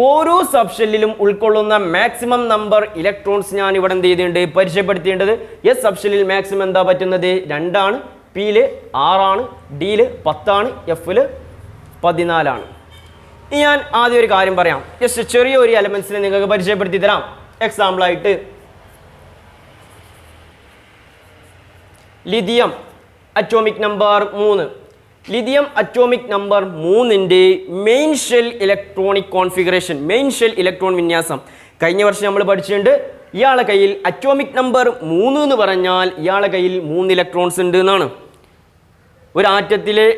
ഓരോ സബ് ഷെല്ലിലും ഉൾക്കൊള്ളുന്ന മാക്സിമം നമ്പർ ഇലക്ട്രോൺസ് ഞാൻ ഇവിടെ എന്ത് ചെയ്തിട്ടുണ്ട് പരിചയപ്പെടുത്തിയിട്ടുണ്ട്. എസ് സബ് ഷെല്ലിൽ മാക്സിമം എന്താ പറ്റുന്നത് 2 ആണ്, പിയിൽ 6 ആണ്, ഡിയിൽ 10 ആണ്, എഫിൽ 14 ആണ്. ഇനി ഞാൻ ആദ്യം ഒരു കാര്യം പറയാം, ജസ്റ്റ് ചെറിയൊരു എലമെന്റ്സിനെ നിങ്ങൾക്ക് പരിചയപ്പെടുത്തി തരാം. എക്സാമ്പിൾ ആയിട്ട് lithium atomic number 3. Lithium atomic number 3ൻ്റെ main shell electronic configuration, main shell electron വിന്യാസം കഴിഞ്ഞ വർഷം നമ്മൾ പഠിച്ചിട്ടുണ്ട്. ഇയാളുടെ കയ്യിൽ അറ്റോമിക് നമ്പർ 3 എന്ന് പറഞ്ഞാൽ ഇയാളുടെ കയ്യിൽ 3 ഇലക്ട്രോൺസ് ഉണ്ട് എന്നാണ്. ഒരു ആറ്റത്തിലെ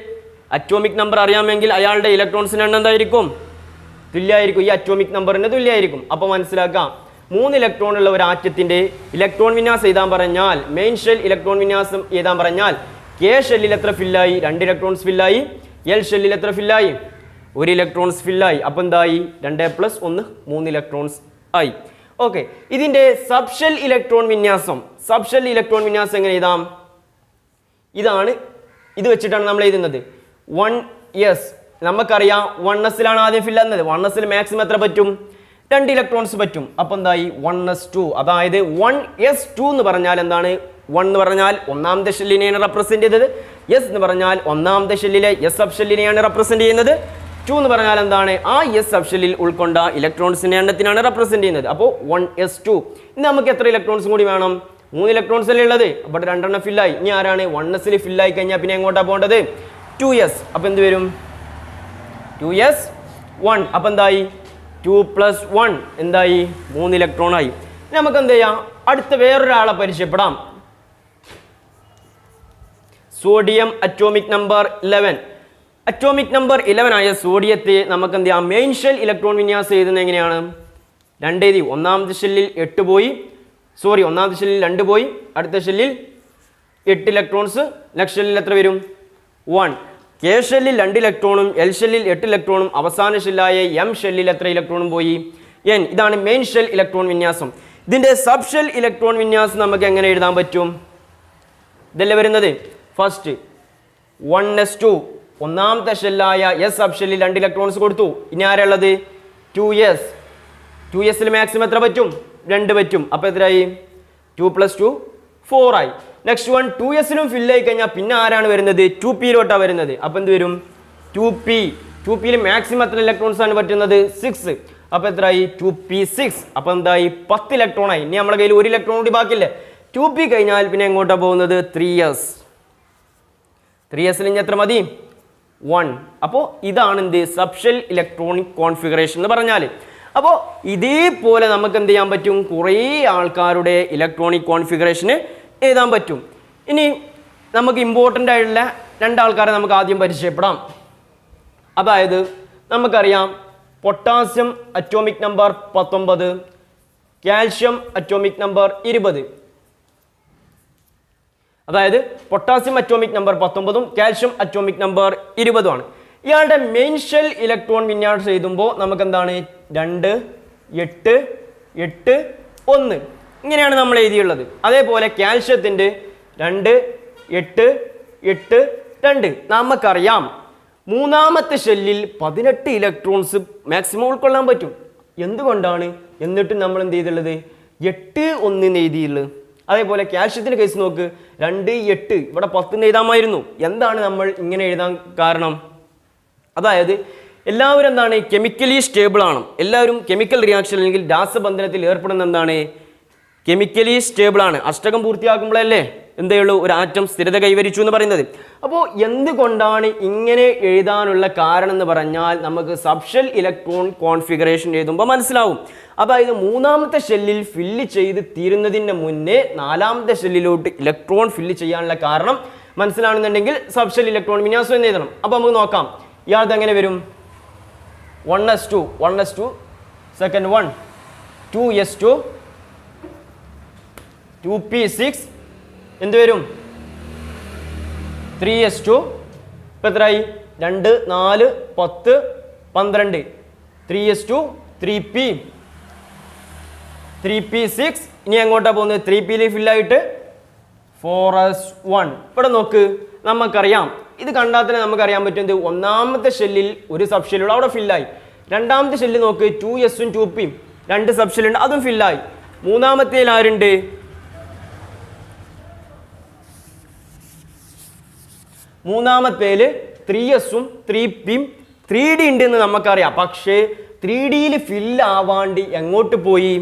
അറ്റോമിക് നമ്പർ അറിയാമെങ്കിൽ അയാളുടെ ഇലക്ട്രോൺസിന് എണ്ണം എന്തായിരിക്കും തുല്യമായിരിക്കും, ഈ അറ്റോമിക് നമ്പറിന് തുല്യമായിരിക്കും. അപ്പോൾ മനസ്സിലാക്കാം 3 ഇലക്ട്രോൺ ഉള്ള ഒരു ആറ്റത്തിൻ്റെ ഇലക്ട്രോൺ വിന്യാസം എഴുതാൻ പറഞ്ഞാൽ, മെയിൻ ഷെൽ ഇലക്ട്രോൺ വിന്യാസം എഴുതാൻ പറഞ്ഞാൽ കെ ഷെല്ലിൽ എത്ര ഫില്ലായി 2 ഇലക്ട്രോൺസ് ഫില്ലായി, എൽ ഷെല്ലിൽ എത്ര ഫില്ലായി 1 ഇലക്ട്രോൺസ് ഫില്ലായി. അപ്പോൾ എന്തായി 2 + 1 3 ഇലക്ട്രോൺസ് ആയി. ഓക്കെ, ഇതിൻ്റെ സബ് ഷെൽ ഇലക്ട്രോൺ വിന്യാസം, സബ് ഷെൽ ഇലക്ട്രോൺ വിന്യാസം എങ്ങനെ എഴുതാം? ഇതാണ്, ഇത് വെച്ചിട്ടാണ് നമ്മൾ എഴുതുന്നത്. 1s നമുക്കറിയാം 1s ആദ്യം ഫില്ല് ആകുന്നത്. 1s മാക്സിമം എത്ര പറ്റും 2 ഇലക്ട്രോൺസ് പറ്റും. അപ്പോൾ എന്തായി 1s2. അതായത് 1s2 എന്ന് പറഞ്ഞാൽ എന്താണ്? 1 എന്ന് പറഞ്ഞാൽ ഒന്നാമത്തെ ഷെല്ലിനെയാണ് റെപ്രസെന്റ് ചെയ്തത്, എസ് എന്ന് പറഞ്ഞാൽ ഒന്നാമത്തെ ഷെല്ലിലെ എസ് സബ് ഷെല്ലിനെയാണ് റെപ്രസെന്റ് ചെയ്യുന്നത്, 2 എന്ന് പറഞ്ഞാൽ എന്താണ്? ആ എസ് സബ് ഷെല്ലിൽ ഉൾക്കൊണ്ട ഇലക്ട്രോൺസിന്റെ എണ്ണത്തിനാണ് റെപ്രസെന്റ് ചെയ്യുന്നത്. അപ്പോൾ 1s2. ഇനി നമുക്ക് എത്ര ഇലക്ട്രോൺസും കൂടി വേണം? 3 ഇലക്ട്രോൺസ് അല്ലേ ഉള്ളത്. അപ്പോൾ 2 എണ്ണം ഫില്ലായി. ഇനി ആരാണ് 1s ഫില്ലായി കഴിഞ്ഞാൽ പിന്നെ എങ്ങോട്ടാണ് പോകേണ്ടത്? 2s. അപ്പോൾ എന്ത് വരും? 2s1. അപ്പോൾ എന്തായി 2 + 1 എന്തായി 3 ഇലക്ട്രോൺ ആയി. നമുക്ക് എന്ത് ചെയ്യാം, അടുത്ത വേറൊരാളെ പരിചയപ്പെടാം. Sodium atomic number 11. Atomic number 11 ആയ സോഡിയത്തെ നമുക്ക് എന്ത് ചെയ്യാം മെയിൻ ഷെൽ ഇലക്ട്രോൺ വിന്യാസം എഴുതുന്നത് എങ്ങനെയാണ്? 2 എഴുതി. ഒന്നാമത്തെ ഷെല്ലിൽ 8 പോയി, ഒന്നാമത്തെ ഷെല്ലിൽ 2 പോയി, അടുത്ത ഷെല്ലിൽ 8 ഇലക്ട്രോൺസ്, നെക്സ്റ്റ് ഷെല്ലിൽ എത്ര വരും 1. കെ ഷെല്ലിൽ 2 ഇലക്ട്രോണും എൽ ഷെല്ലിൽ 8 ഇലക്ട്രോണും അവസാന ഷെല്ലായ എം ഷെല്ലിൽ എത്ര ഇലക്ട്രോണും പോയി? n. ഇതാണ് മെയിൻ ഷെൽ ഇലക്ട്രോൺ വിന്യാസം. ഇതിൻ്റെ സബ് ഷെൽ ഇലക്ട്രോൺ വിന്യാസം നമുക്ക് എങ്ങനെ എഴുതാൻ പറ്റും? ഇതല്ലേ വരുന്നത്. ഫസ്റ്റ് 1s2 ഒന്നാമത്തെ ഷെല്ലായ എസ് സബ് ഷെല്ലിൽ 2 ഇലക്ട്രോൺസ് കൊടുത്തു. ഇനി ആരുള്ളത് 2s. 2s മാക്സിമം എത്ര പറ്റും? 2 പറ്റും. അപ്പോൾ എത്രയായി 2 + 2 4 ആയി. നെക്സ്റ്റ് 1 2s ഫില്ലായി കഴിഞ്ഞാൽ പിന്നെ ആരാണ് വരുന്നത്? 2p വരുന്നത്. അപ്പോൾ എന്ത് വരും 2p 2p മാക്സിമം എത്ര ഇലക്ട്രോൺസ് ആണ് പറ്റുന്നത് 6. അപ്പോൾ എത്രയായി 2p6. അപ്പോൾ എന്തായി 10 ഇലക്ട്രോൺ ആയി. ഇനി നമ്മുടെ കയ്യിൽ ഒരു ഇലക്ട്രോൺ കൂടി ബാക്കിയില്ലേ. 2p കഴിഞ്ഞാൽ പിന്നെ എങ്ങോട്ടാണ് പോകുന്നത് 3s. 3sൽ ഇനി എത്ര മതി 1. അപ്പോൾ ഇതാണ് എന്ത് സബ്ഷെൽ ഇലക്ട്രോണിക് കോൺഫിഗറേഷൻ എന്ന് പറഞ്ഞാൽ. അപ്പോൾ ഇതേപോലെ നമുക്ക് എന്ത് ചെയ്യാൻ പറ്റും, കുറേ ആൾക്കാരുടെ ഇലക്ട്രോണിക് കോൺഫിഗറേഷന് എഴുതാൻ പറ്റും. ഇനി നമുക്ക് ഇമ്പോർട്ടൻ്റ് ആയിട്ടുള്ള രണ്ടാൾക്കാരെ നമുക്ക് ആദ്യം പരിചയപ്പെടാം. അതായത് നമുക്കറിയാം potassium atomic number 19, calcium atomic number 20. അതായത് പൊട്ടാസ്യം അറ്റോമിക് നമ്പർ 19ഉം കാൽഷ്യം അറ്റോമിക് നമ്പർ 20ഉമാണ്. ഇയാളുടെ മെയിൻ ഷെൽ ഇലക്ട്രോൺ വിന്യാസം എഴുതുമ്പോൾ നമുക്ക് എന്താണ് 2, 8, 8, 1 ഇങ്ങനെയാണ് നമ്മൾ എഴുതിയുള്ളത്. അതേപോലെ കാൽഷ്യത്തിൻ്റെ 2, 8, 8, 2. നമുക്കറിയാം മൂന്നാമത്തെ ഷെല്ലിൽ 18 ഇലക്ട്രോൺസ് മാക്സിമം ഉൾക്കൊള്ളാൻ പറ്റും. എന്തുകൊണ്ടാണ് എന്നിട്ട് നമ്മൾ എന്ത് ചെയ്തുള്ളത് 8, 1 എഴുതിയുള്ളത്. അതേപോലെ കാൽഷ്യത്തിൻ്റെ കേസ് നോക്ക് 2, 8 ഇവിടെ 10 എഴുതാമായിരുന്നു. എന്താണ് നമ്മൾ ഇങ്ങനെ എഴുതാൻ കാരണം? അതായത് എല്ലാവരും എന്താണ് കെമിക്കലി സ്റ്റേബിൾ ആണ്. എല്ലാവരും കെമിക്കൽ റിയാക്ഷൻ അല്ലെങ്കിൽ രാസബന്ധനത്തിൽ ഏർപ്പെടുന്ന എന്താണ് കെമിക്കലി സ്റ്റേബിൾ ആണ്. അഷ്ടകം പൂർത്തിയാക്കുമ്പോഴല്ലേ എന്തേ ഉള്ളൂ ഒരു ആറ്റം സ്ഥിരത കൈവരിച്ചു എന്ന് പറയുന്നത്. അപ്പോൾ എന്തുകൊണ്ടാണ് ഇങ്ങനെ എഴുതാനുള്ള കാരണം എന്ന് പറഞ്ഞാൽ നമുക്ക് സബ്ഷെൽ ഇലക്ട്രോൺ കോൺഫിഗറേഷൻ എഴുതുമ്പോൾ മനസ്സിലാവും. അതായത് മൂന്നാമത്തെ ഷെല്ലിൽ ഫില്ല് ചെയ്ത് തീരുന്നതിന് മുന്നേ നാലാമത്തെ ഷെല്ലിലോട്ട് ഇലക്ട്രോൺ ഫില്ല് ചെയ്യാനുള്ള കാരണം മനസ്സിലാണെന്നുണ്ടെങ്കിൽ സബ്ഷെൽ ഇലക്ട്രോൺ വിന്യാസം എന്ന് എഴുതണം. അപ്പോൾ നമുക്ക് നോക്കാം ഇയാൾക്ക് എങ്ങനെ വരും. 1s2 സെക്കൻഡ് 1 2s2 2p6 എന്ത് വരും 3s2 ഇപ്പം എത്രയായി 2, 4, 10, 12 3s2 3p6 ഇനി എങ്ങോട്ടാണ് പോകുന്നത് 3pയിൽ ഫില്ലായിട്ട് 4s1. ഇവിടെ നോക്ക് നമുക്കറിയാം ഇത് കണ്ടാൽ തന്നെ നമുക്കറിയാൻ പറ്റും എന്ത് ഒന്നാമത്തെ ഷെല്ലിൽ ഒരു സബ് ഷെല്ലുള്ള അവിടെ ഫില്ലായി. രണ്ടാമത്തെ ഷെല്ല് നോക്ക് 2sഉം 2pയും 2 സബ് ഷെല്ലുണ്ട് അതും ഫില്ലായി. മൂന്നാമത്തേൽ ആരുണ്ട് മൂന്നാമത്തേല് 3sഉം 3pയും 3d ഉണ്ട് എന്ന് നമുക്കറിയാം. പക്ഷേ 3dയിൽ ഫില്ലാവാണ്ട് എങ്ങോട്ട് പോയി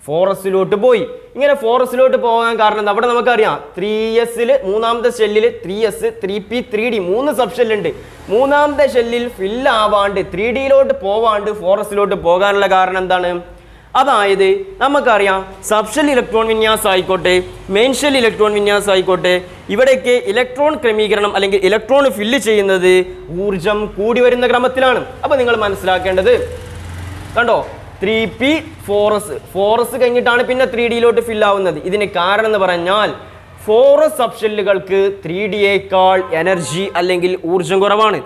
4sലോട്ട് പോയി. ഇങ്ങനെ 4sലോട്ട് പോകാൻ കാരണം അവിടെ നമുക്കറിയാം 3sൽ മൂന്നാമത്തെ ഷെല്ലിൽ 3s 3p 3d 3 സബ് ഷെല്ലുണ്ട്. മൂന്നാമത്തെ ഷെല്ലിൽ ഫില്ലാവാണ്ട് 3dയിലോട്ട് പോവാണ്ട് 4sലോട്ട് പോകാനുള്ള കാരണം എന്താണ്? അതായത് നമുക്കറിയാം സബ് ഷെൽ ഇലക്ട്രോൺ വിന്യാസം ആയിക്കോട്ടെ മെയിൻ ഷെൽ ഇലക്ട്രോൺ വിന്യാസം ആയിക്കോട്ടെ ഇവിടേക്ക് ഇലക്ട്രോൺ ക്രമീകരണം അല്ലെങ്കിൽ ഇലക്ട്രോൺ ഫില്ല് ചെയ്യുന്നത് ഊർജം കൂടി വരുന്ന ക്രമത്തിലാണ്. അപ്പോൾ നിങ്ങൾ മനസ്സിലാക്കേണ്ടത് കണ്ടോ 3p 4s കഴിഞ്ഞിട്ടാണ് പിന്നെ 3dയിലോട്ട് ഫില്ലാവുന്നത്. ഇതിന് കാരണം എന്ന് പറഞ്ഞാൽ 4s സബ് ഷെല്ലുകൾക്ക് 3dയേക്കാൾ എനർജി അല്ലെങ്കിൽ ഊർജം കുറവാണ്.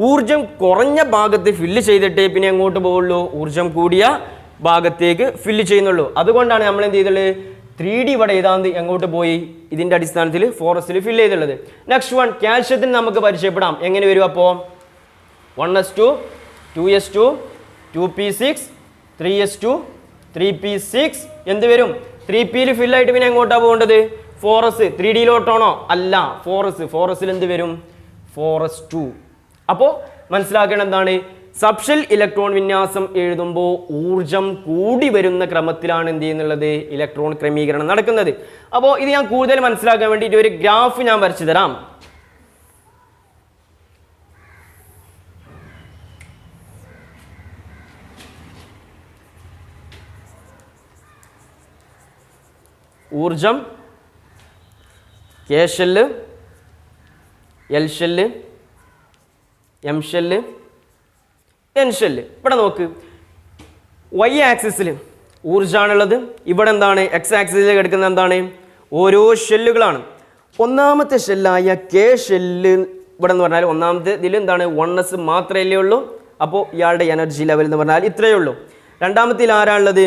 ഊർജം കുറഞ്ഞ ഭാഗത്ത് ഫില്ല് ചെയ്തിട്ടേ പിന്നെ എങ്ങോട്ട് പോവുള്ളൂ ഊർജം കൂടിയ ഭാഗത്തേക്ക് ഫില്ല് ചെയ്യുന്നുള്ളൂ. അതുകൊണ്ടാണ് നമ്മൾ എന്ത് ചെയ്തുള്ളത് 3d ഇവിടെ ഏതാണ്ട് എങ്ങോട്ട് പോയി ഇതിൻ്റെ അടിസ്ഥാനത്തിൽ 4sൽ ഫില്ല് ചെയ്തുള്ളത്. നെക്സ്റ്റ് 1 കാൽഷ്യത്തിന് നമുക്ക് പരിചയപ്പെടാം. എങ്ങനെ വരും അപ്പോൾ 1s2 2s2 2p6 3s2 3p6 എന്ത് വരും 3pയിൽ ഫില്ലായിട്ട് പിന്നെ എങ്ങോട്ടാണ് പോകേണ്ടത് 4s 3dയിലോട്ടാണോ അല്ല 4sൽ എന്ത് വരും 4s2. അപ്പോൾ മനസ്സിലാക്കേണ്ടത് എന്താണ് സബ് ഷെൽ ഇലക്ട്രോൺ വിന്യാസം എഴുതുമ്പോൾ ഊർജം കൂടി വരുന്ന ക്രമത്തിലാണ് എന്ത് ചെയ്യുന്നുള്ളത് ഇലക്ട്രോൺ ക്രമീകരണം നടക്കുന്നത്. അപ്പോൾ ഇത് ഞാൻ കൂടുതൽ മനസ്സിലാക്കാൻ വേണ്ടിയിട്ട് ഒരു ഗ്രാഫ് ഞാൻ വരച്ചു തരാം. ഊർജം K shell L shell M shell N shell. ഇവിടെ നോക്ക് വൈ ആക്സിസിൽ ഊർജ്ജമാണുള്ളത്. ഇവിടെ എന്താണ് എക്സ് ആക്സിസിൽ കിടക്കുന്നത് എന്താണ് ഓരോ ഷെല്ലുകളാണ്. ഒന്നാമത്തെ ഷെല്ലായ കെ ഷെല്ല് ഇവിടെ എന്ന് പറഞ്ഞാൽ ഒന്നാമത്തെ ഇതിൽ എന്താണ് 1s മാത്രമേ ഉള്ളൂ. അപ്പോൾ ഇയാളുടെ എനർജി ലെവൽ എന്ന് പറഞ്ഞാൽ ഇത്രയേ ഉള്ളൂ. രണ്ടാമത്തിൽ ആരാണുള്ളത്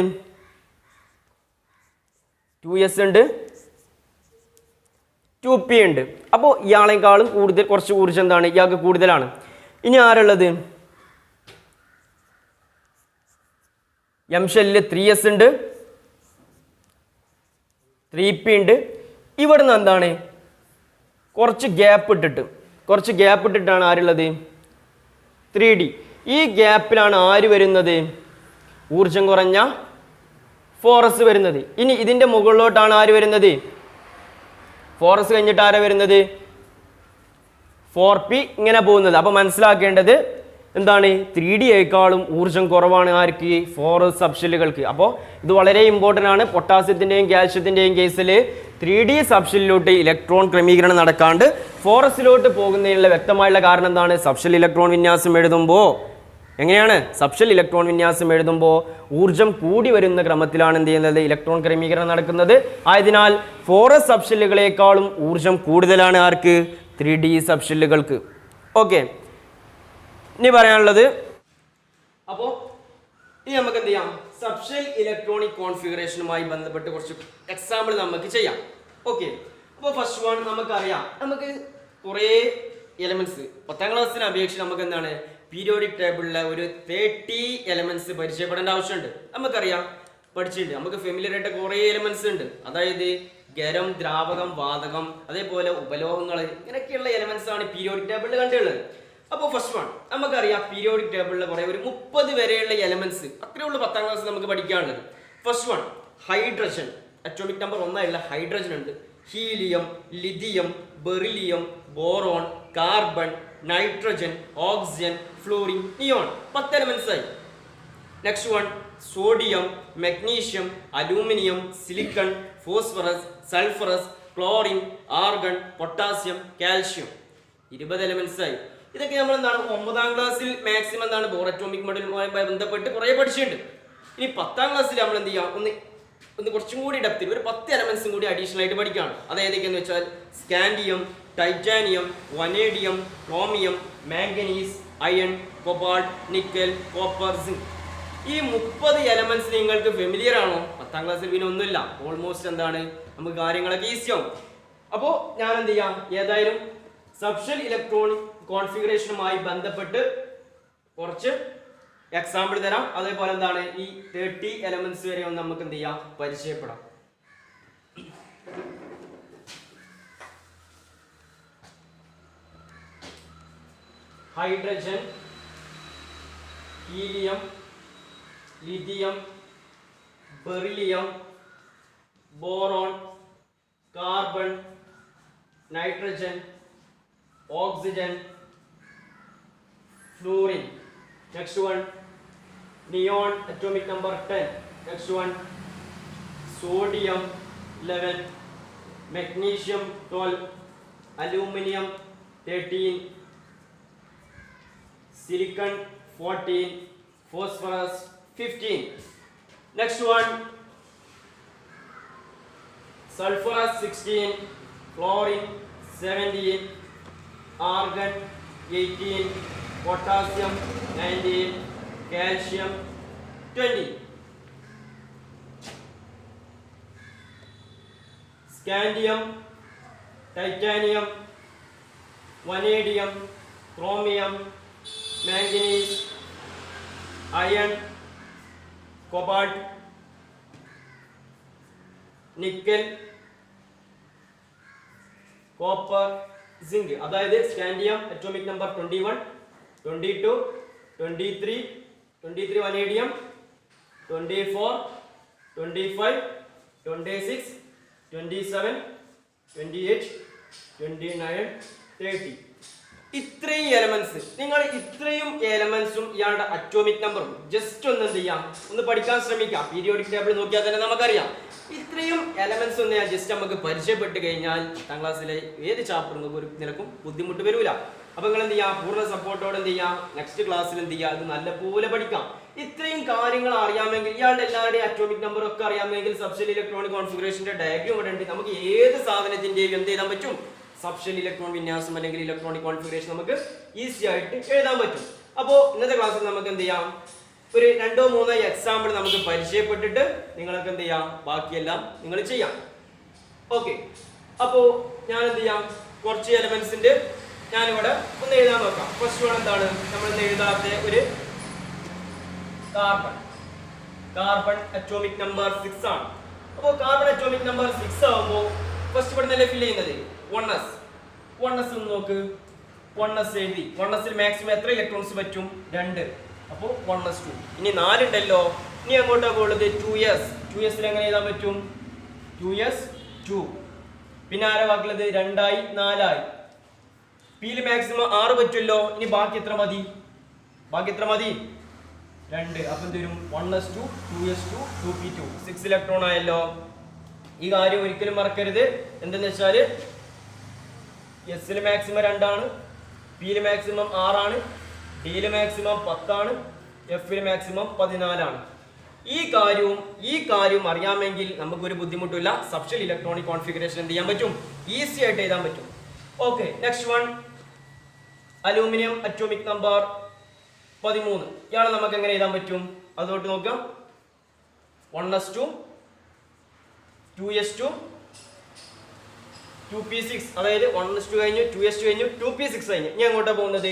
2s ഉണ്ട് 2p ഉണ്ട്. അപ്പോൾ ഇയാളെക്കാളും കൂടുതൽ കുറച്ച് ഊർജ്ജം എന്താണ് ഇയാൾക്ക് കൂടുതലാണ്. ഇനി ആരുള്ളത് എം ഷെല്ലിൽ 3s ഉണ്ട് 3p ഉണ്ട്. ഇവിടുന്ന് എന്താണ് കുറച്ച് ഗ്യാപ്പ് ഇട്ടിട്ടാണ് ആരുള്ളത് 3d. ഈ ഗ്യാപ്പിലാണ് ആര് വരുന്നത്? ഊർജം കുറഞ്ഞ ഫോറസ് വരുന്നത്. ഇനി ഇതിൻ്റെ മുകളിലോട്ടാണ് ആര് വരുന്നത്? ഫോറസ് കഴിഞ്ഞിട്ട് ആരാ വരുന്നത്? 4p ഇങ്ങനെ പോകുന്നത്. അപ്പോൾ മനസ്സിലാക്കേണ്ടത് എന്താണ്? 3Dയേക്കാളും ഊർജം കുറവാണ് ആർക്ക്? ഫോറസ് സബ്ഷെല്ലുകൾക്ക്. അപ്പോൾ ഇത് വളരെ ഇമ്പോർട്ടൻ്റ് ആണ്. പൊട്ടാസ്യത്തിൻ്റെയും കാൽഷ്യത്തിൻ്റെയും കേസിൽ 3D സബ്ഷെല്ലിലോട്ട് ഇലക്ട്രോൺ ക്രമീകരണം നടക്കാണ്ട് ഫോറസിലോട്ട് പോകുന്നതിനുള്ള വ്യക്തമായുള്ള കാരണം എന്താണ്? സബ്ഷെൽ ഇലക്ട്രോൺ വിന്യാസം എഴുതുമ്പോൾ എങ്ങനെയാണ്? സബ്ഷെൽ ഇലക്ട്രോൺ വിന്യാസം എഴുതുമ്പോൾ ഊർജം കൂടി വരുന്ന ക്രമത്തിലാണ് എന്ത് ചെയ്യുന്നത്? ഇലക്ട്രോൺ ക്രമീകരണം നടക്കുന്നത്. ആയതിനാൽ ഫോറസ് സബ്ഷെല്ലുകളെക്കാളും ഊർജം കൂടുതലാണ് ആർക്ക്? 3D സബ്ഷെല്ലുകൾക്ക്. ഓക്കെ, ഇനി പറയാനുള്ളത്, അപ്പോൾ ഇനി നമുക്ക് എന്ത് ചെയ്യാം? സബ്ഷെൽ ഇലക്ട്രോണിക് കോൺഫിഗറേഷനുമായി ബന്ധപ്പെട്ട് കുറച്ച് എക്സാമ്പിൾ നമുക്ക് ചെയ്യാം. ഓക്കെ, അപ്പോൾ ഫസ്റ്റ് വൺ നമുക്കറിയാം, നമുക്ക് കുറേ എലമെന്റ്സ് 10ാം ക്ലാസ്സിനെ അപേക്ഷിച്ച് നമുക്ക് എന്താണ് പീരിയോഡിക് ടേബിളിലെ ഒരു 30 എലമെന്റ്സ് പരിചയപ്പെടേണ്ട ആവശ്യമുണ്ട്. നമുക്കറിയാം, പഠിച്ചിട്ടുണ്ട്, നമുക്ക് ഫെമിലിയർ ആയിട്ട് കുറേ എലമെന്റ്സ് ഉണ്ട്. അതായത് ഖരം, ദ്രാവകം, വാതകം, അതേപോലെ ഉപലോഹങ്ങൾ, ഇങ്ങനെയൊക്കെയുള്ള എലമെന്റ്സ് ആണ് പീരിയോഡിക് ടേബിളിൽ കണ്ടുള്ളത്. അപ്പോൾ ഫസ്റ്റ് വൺ നമുക്കറിയാം, പീരിയോഡിക് ടേബിളിൽ കുറേ ഒരു 30 വരെയുള്ള എലമെന്റ്സ് അത്രേ ഉള്ളൂ 10ാം ക്ലാസ്സിൽ നമുക്ക് പഠിക്കാനുള്ളത്. First one hydrogen, atomic number 1 hydrogen ഉണ്ട്. Helium, lithium, beryllium, boron, carbon, nitrogen, oxygen, fluorine, neon, 10 elements ആയി. Next one sodium, magnesium, aluminium, silicon, phosphorus, sulphurous, chlorine, argon, potassium, calcium, 20 elements ആയി. ഇതൊക്കെ നമ്മൾ എന്താണ് 9ാം ക്ലാസ്സിൽ മാക്സിമം എന്താണ് ബോർ അറ്റോമിക് മോഡലുമായി ബന്ധപ്പെട്ട് കുറേ പഠിച്ചിട്ടുണ്ട്. ഇനി 10ാം ക്ലാസ്സിൽ നമ്മൾ എന്ത് ചെയ്യാം? ഒന്ന് കുറച്ചും കൂടി ഡെപ്തിൽ ഒരു 10 എലമെന്റ്സും കൂടി അഡീഷണൽ ആയിട്ട് പഠിക്കുകയാണ്. അത് ഏതൊക്കെയെന്ന് വെച്ചാൽ scandium, titanium, vanadium, chromium, manganese, iron, cobalt, nickel, copper, zinc. ഈ 30 എലമെന്റ്സ് നിങ്ങൾക്ക് ഫെമിലിയർ ആണോ? 10ാം ക്ലാസ്സിൽ പിന്നെ ഒന്നുമില്ല, ഓൾമോസ്റ്റ് എന്താണ് നമുക്ക് കാര്യങ്ങളൊക്കെ ഈസിയാവും. അപ്പോൾ ഞാൻ എന്ത് ചെയ്യാം? ഏതായാലും സബ്ഷെൽ ഇലക്ട്രോണിക് കോൺഫിഗറേഷനുമായി ബന്ധപ്പെട്ട് കുറച്ച് എക്സാമ്പിൾ തരാം. അതേപോലെ എന്താണ് ഈ 30 എലമെന്റ്സ് വരെ ഒന്ന് നമുക്ക് എന്ത് ചെയ്യാം? പരിചയപ്പെടാം. Hydrogen, helium, lithium, beryllium, boron, carbon, nitrogen, oxygen, fluorine. Next one neon, atomic number 10. Next one sodium 11, magnesium 12, aluminium 13, silicon 14, phosphorus 15. Next one sulphurous 16, chlorine 17, argon 18, potassium 19, calcium 20. Scandium, titanium, vanadium, chromium, manganese, iron, cobalt, nickel, copper, zinc. അതായത് scandium atomic number 21, 22, 23 vanadium, 24, 25, 26, 27, 28, 29, 30. ഇത്രയും elements, നിങ്ങൾ ഇത്രയും എലമെന്റ്സും ഇയാളുടെ atomic നമ്പറും just ഒന്ന് എന്ത് ചെയ്യാം, ഒന്ന് പഠിക്കാൻ ശ്രമിക്കാം. പീരിയോഡിക് ടേബിൾ നോക്കിയാൽ തന്നെ നമുക്കറിയാം. ഇത്രയും എലമെന്റ്സ് ഒന്ന് ഞാൻ ജസ്റ്റ് നമുക്ക് പരിചയപ്പെട്ട് കഴിഞ്ഞാൽ 10ാം ക്ലാസ്സിലെ ഏത് ചാപ്റ്ററും ഒരു നിലക്കും ബുദ്ധിമുട്ട് വരില്ല. അപ്പൊ നിങ്ങൾ എന്ത് ചെയ്യാം, പൂർണ്ണ സപ്പോർട്ടോടെ എന്ത് ചെയ്യാം, നെക്സ്റ്റ് ക്ലാസ്സിൽ എന്ത് ചെയ്യാം, ഇത് നല്ലപോലെ പഠിക്കാം. ഇത്രയും കാര്യങ്ങൾ അറിയാമെങ്കിൽ, ഇയാളുടെ എല്ലാവരുടെയും അറ്റോമിക് നമ്പർ ഒക്കെ അറിയാമെങ്കിൽ സബ്ഷെൽ ഇലക്ട്രോണിക് കോൺഫിഗറേഷന്റെ ഡയഗ്രം ഇവിടെ ഉണ്ട്. നമുക്ക് ഏത് സാധനത്തിന്റെയും എന്ത് ചെയ്താൻ പറ്റും, സബ്ഷെൽ ഇലക്ട്രോൺ വിന്യാസം അല്ലെങ്കിൽ ഇലക്ട്രോണിക് കോൺഫിഗറേഷൻ നമുക്ക് ഈസി ആയിട്ട് എഴുതാൻ പറ്റും. അപ്പോൾ ഇന്നത്തെ ക്ലാസ്സിൽ നമുക്ക് എന്ത് ചെയ്യാം, ഒരു 2-3 എക്സാമ്പിൾ നമുക്ക് പരിചയപ്പെട്ടിട്ട് നിങ്ങൾക്ക് എന്ത് ചെയ്യാം, ബാക്കിയെല്ലാം നിങ്ങൾ ചെയ്യാം. ഓക്കെ, അപ്പോൾ ഞാൻ എന്ത് ചെയ്യാം, കുറച്ച് എലമെന്റ്സിന്റെ ഞാനിവിടെ ഒന്ന് എഴുതാൻ നോക്കാം. ഫസ്റ്റ് വൺ എന്താണ്, നമ്മൾ എഴുതാത്ത ഒരു കാർബൺ അറ്റോമിക് നമ്പർ 6 ആണ്. അപ്പോൾ കാർബൺ അറ്റോമിക് നമ്പർ 6 ആവുമ്പോൾ ഫസ്റ്റ് ഇവിടെ നില ഫിൽ ചെയ്യുന്നത് 1s ഒന്ന് നോക്ക്, 1s എഴുതി. 1sൽ മാക്സിമം എത്ര ഇലക്ട്രോൺസ് പറ്റും? 2. അപ്പോൾ 1s2. ഇനി 4 ഉണ്ടല്ലോ. ഇനി അങ്ങോട്ടാ പോകുന്നത് 2s. 2sൽ എങ്ങനെ എഴുതാൻ പറ്റും? 2s2. പിന്നെ ആരാ ബാക്കിയുള്ളത്? 2 ആയി 4 ആയി. പിയിൽ മാക്സിമം 6 പറ്റുമല്ലോ. ഇനി ബാക്കി എത്ര മതി? 2. അപ്പം തരും 1s2 2s2 2p2 6 ഇലക്ട്രോൺ ആയല്ലോ. ഈ കാര്യം ഒരിക്കലും മറക്കരുത്. എന്തെന്ന് വെച്ചാൽ എസിൽ മാക്സിമം 2 ആണ്, പിയിൽ മാക്സിമം 6 ആണ്, ഡിയിൽ മാക്സിമം 10 ആണ്, എഫിൽ മാക്സിമം 14 ആണ്. ഈ കാര്യവും അറിയാമെങ്കിൽ നമുക്കൊരു ബുദ്ധിമുട്ടില്ല. സബ്ഷെൽ ഇലക്ട്രോണിക് കോൺഫിഗറേഷൻ എന്ത് ചെയ്യാൻ പറ്റും? ഈസി ആയിട്ട് എഴുതാൻ പറ്റും. Okay, next one aluminium atomic number 13. ഇയാളെ നമുക്ക് എങ്ങനെ എഴുതാൻ പറ്റും? അതോട്ട് നോക്കാം. 1s2 2s2 2p6. അതായത് 1s2 കഴിഞ്ഞു, 2s2 കഴിഞ്ഞു, 2p6 കഴിഞ്ഞു. ഇനി അങ്ങോട്ടാ പോകുന്നത്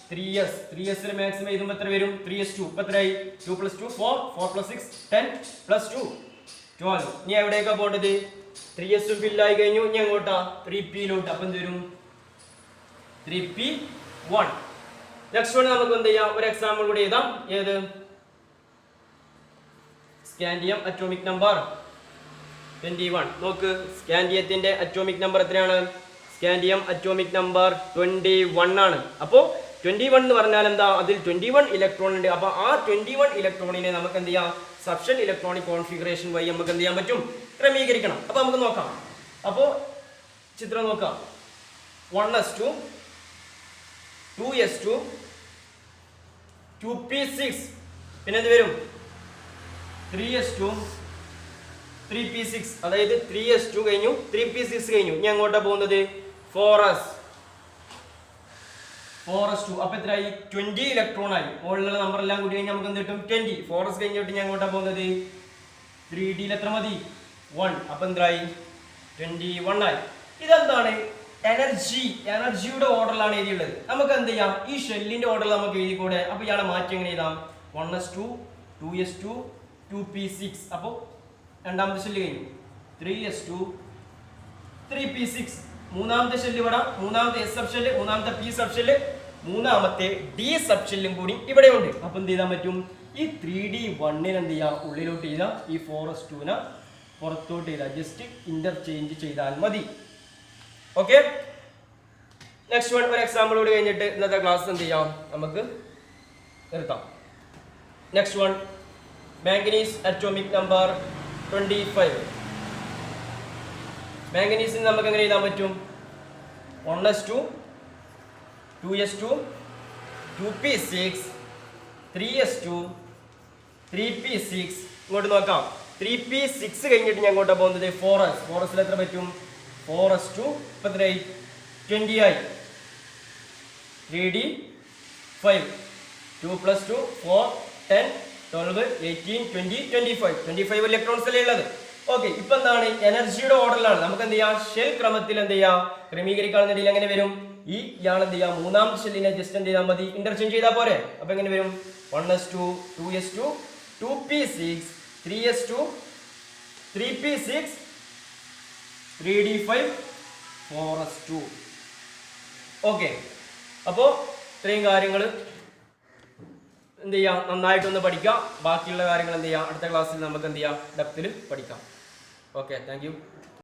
3s. 3sൽ മാക്സിമം എഴുതുമ്പോൾ എത്ര വരും? 3s2. ഇപ്പൊ എത്രയായി? 2 + 2 4, 4 + 6 10 + 2 12. ഇനി എവിടേക്കാ പോകേണ്ടത്? 3s ഫില്ലായി കഴിഞ്ഞു. ഇനി അങ്ങോട്ടാ 3p-ലോട്ട്. അപ്പം എന്ത് വരും? 3p1. നെക്സ്റ്റ് വൺ നമുക്ക് എന്ത് ചെയ്യാം? ഒരു എക്സാമ്പിൾ കൂടി എഴുതാം. ഏത്? Scandium atomic number 21. നോക്ക്, സ്കാൻഡിയത്തിന്റെ അറ്റോമിക് നമ്പർ എത്രയാണ്? സ്കാൻഡിയം അറ്റോമിക് നമ്പർ 21 ആണ്. അപ്പോൾ 21 എന്ന് പറഞ്ഞാൽ എന്താ? അതിൽ 21 ഇലക്ട്രോൺ ഉണ്ട്. അപ്പോൾ ആ 21 ഇലക്ട്രോണിനെ നമുക്ക് എന്ത് ചെയ്യാം? സബ്ഷെൽ ഇലക്ട്രോണിക് കോൺഫിഗറേഷൻ വഴി നമുക്ക് എന്ത് ചെയ്യാൻ പറ്റും? ക്രമീകരിക്കണം. അപ്പോൾ നമുക്ക് നോക്കാം. അപ്പോൾ ചിത്രം നോക്കാം. 1s2 2s2 2p6 പിന്നെ എന്ത് വരും? 3s2 3p6. അതായത് 3s2 കഴിഞ്ഞു, 3p6 കഴിഞ്ഞു. ഇനി അങ്ങോട്ടാ പോകുന്നത് 4s2. അപ്പൊ എത്രയായി? 20 ഇലക്ട്രോൺ ആയി. മുകളിലുള്ള നമ്പർ എല്ലാം കൂടി കഴിഞ്ഞാൽ നമുക്ക് എന്ത് കിട്ടും? 20. 4s കഴിഞ്ഞിട്ട് ഞാൻ അങ്ങോട്ടാ പോകുന്നത് 3dയിൽ എത്ര മതി? 1. അപ്പൊ എന്തായി? 21 ആയി. ഇതെന്താണ്? എനർജിയുടെ ഓർഡറിലാണ് എഴുതിയുള്ളത്. നമുക്ക് എന്ത് ചെയ്യാം? ഈ ഷെല്ലിന്റെ ഓർഡറിൽ നമുക്ക് എഴുതിക്കൂടെ? അപ്പൊ ഇയാളെ മാറ്റി എങ്ങനെ എഴുതാം? 1s2 2s2 2p6. അപ്പോൾ രണ്ടാമത്തെ ഷെല്ല് കഴിഞ്ഞു. 3s2 3p6. മൂന്നാമത്തെ ഷെല്ല് ഇവിടെ, മൂന്നാമത്തെ എസ് സബ് ഷെല്ല്, മൂന്നാമത്തെ പി സബ് ഷെല്ല്, മൂന്നാമത്തെ ഡി സബ് ഷെല്ലും കൂടി ഇവിടെ ഉണ്ട്. അപ്പൊ എന്ത് ചെയ്താൻ പറ്റും? ഈ 3d1 എന്ത് ചെയ്യാം? ഉള്ളിലോട്ട് ചെയ്താൽ ഈ 4s2 പുറത്തോട്ട് ചെയ്താൽ ജസ്റ്റ് ഇന്റർചേഞ്ച് ചെയ്താൽ മതി. ഓക്കെ, നെക്സ്റ്റ് വൺ ഒരു എക്സാമ്പിൾ കൂടി കഴിഞ്ഞിട്ട് ഇന്നത്തെ ക്ലാസ് എന്ത് ചെയ്യാം? നമുക്ക് നിർത്താം. Next one manganese atomic number 25. മാംഗനീസിന് നമുക്ക് എങ്ങനെ എഴുതാൻ പറ്റും? 1s2 2s2 2p6 3s2 3p6. ഇങ്ങോട്ട് നോക്കാം. 3p6 കഴിഞ്ഞിട്ട് ഞാൻ അങ്ങോട്ടാ പോകുന്നത് 4s. 4sൽ എത്ര പറ്റും? 4s2 ഇപ്പൊ എത്രയായി? 20 ആയി. 3d5 2 + 2 4 10 12 18 20 25 ഇലക്ട്രോൺസ് അല്ലേ ഉള്ളത്. ഓക്കെ, ഇപ്പൊ എന്താണ്? എനർജിയുടെ ഓർഡറിലാണ്. നമുക്ക് എന്ത് ചെയ്യാം? ഷെൽ ക്രമത്തിൽ എന്ത് ചെയ്യാം? ക്രമീകരിക്കാണെന്നുണ്ടെങ്കിൽ എങ്ങനെ വരും? ഇയാൾ എന്ത് ചെയ്യാം? മൂന്നാമത്തെ ഷെല്ലിനെ ജസ്റ്റ് എന്ത് ചെയ്താൽ മതി? ഇന്റർചേഞ്ച് ചെയ്താൽ പോരെ. അപ്പൊ എങ്ങനെ വരും? 1s2 2s2 2p6 3s2 3p6 3d5 4s2. Okay, അപ്പോൾ ഇത്രയും കാര്യങ്ങൾ എന്ത് ചെയ്യാം? നന്നായിട്ടൊന്ന് പഠിക്കാം. ബാക്കിയുള്ള കാര്യങ്ങൾ എന്ത് ചെയ്യാം? അടുത്ത ക്ലാസ്സിൽ നമുക്ക് എന്ത് ചെയ്യാം? ഡെപ്തിൽ പഠിക്കാം. Okay, thank you.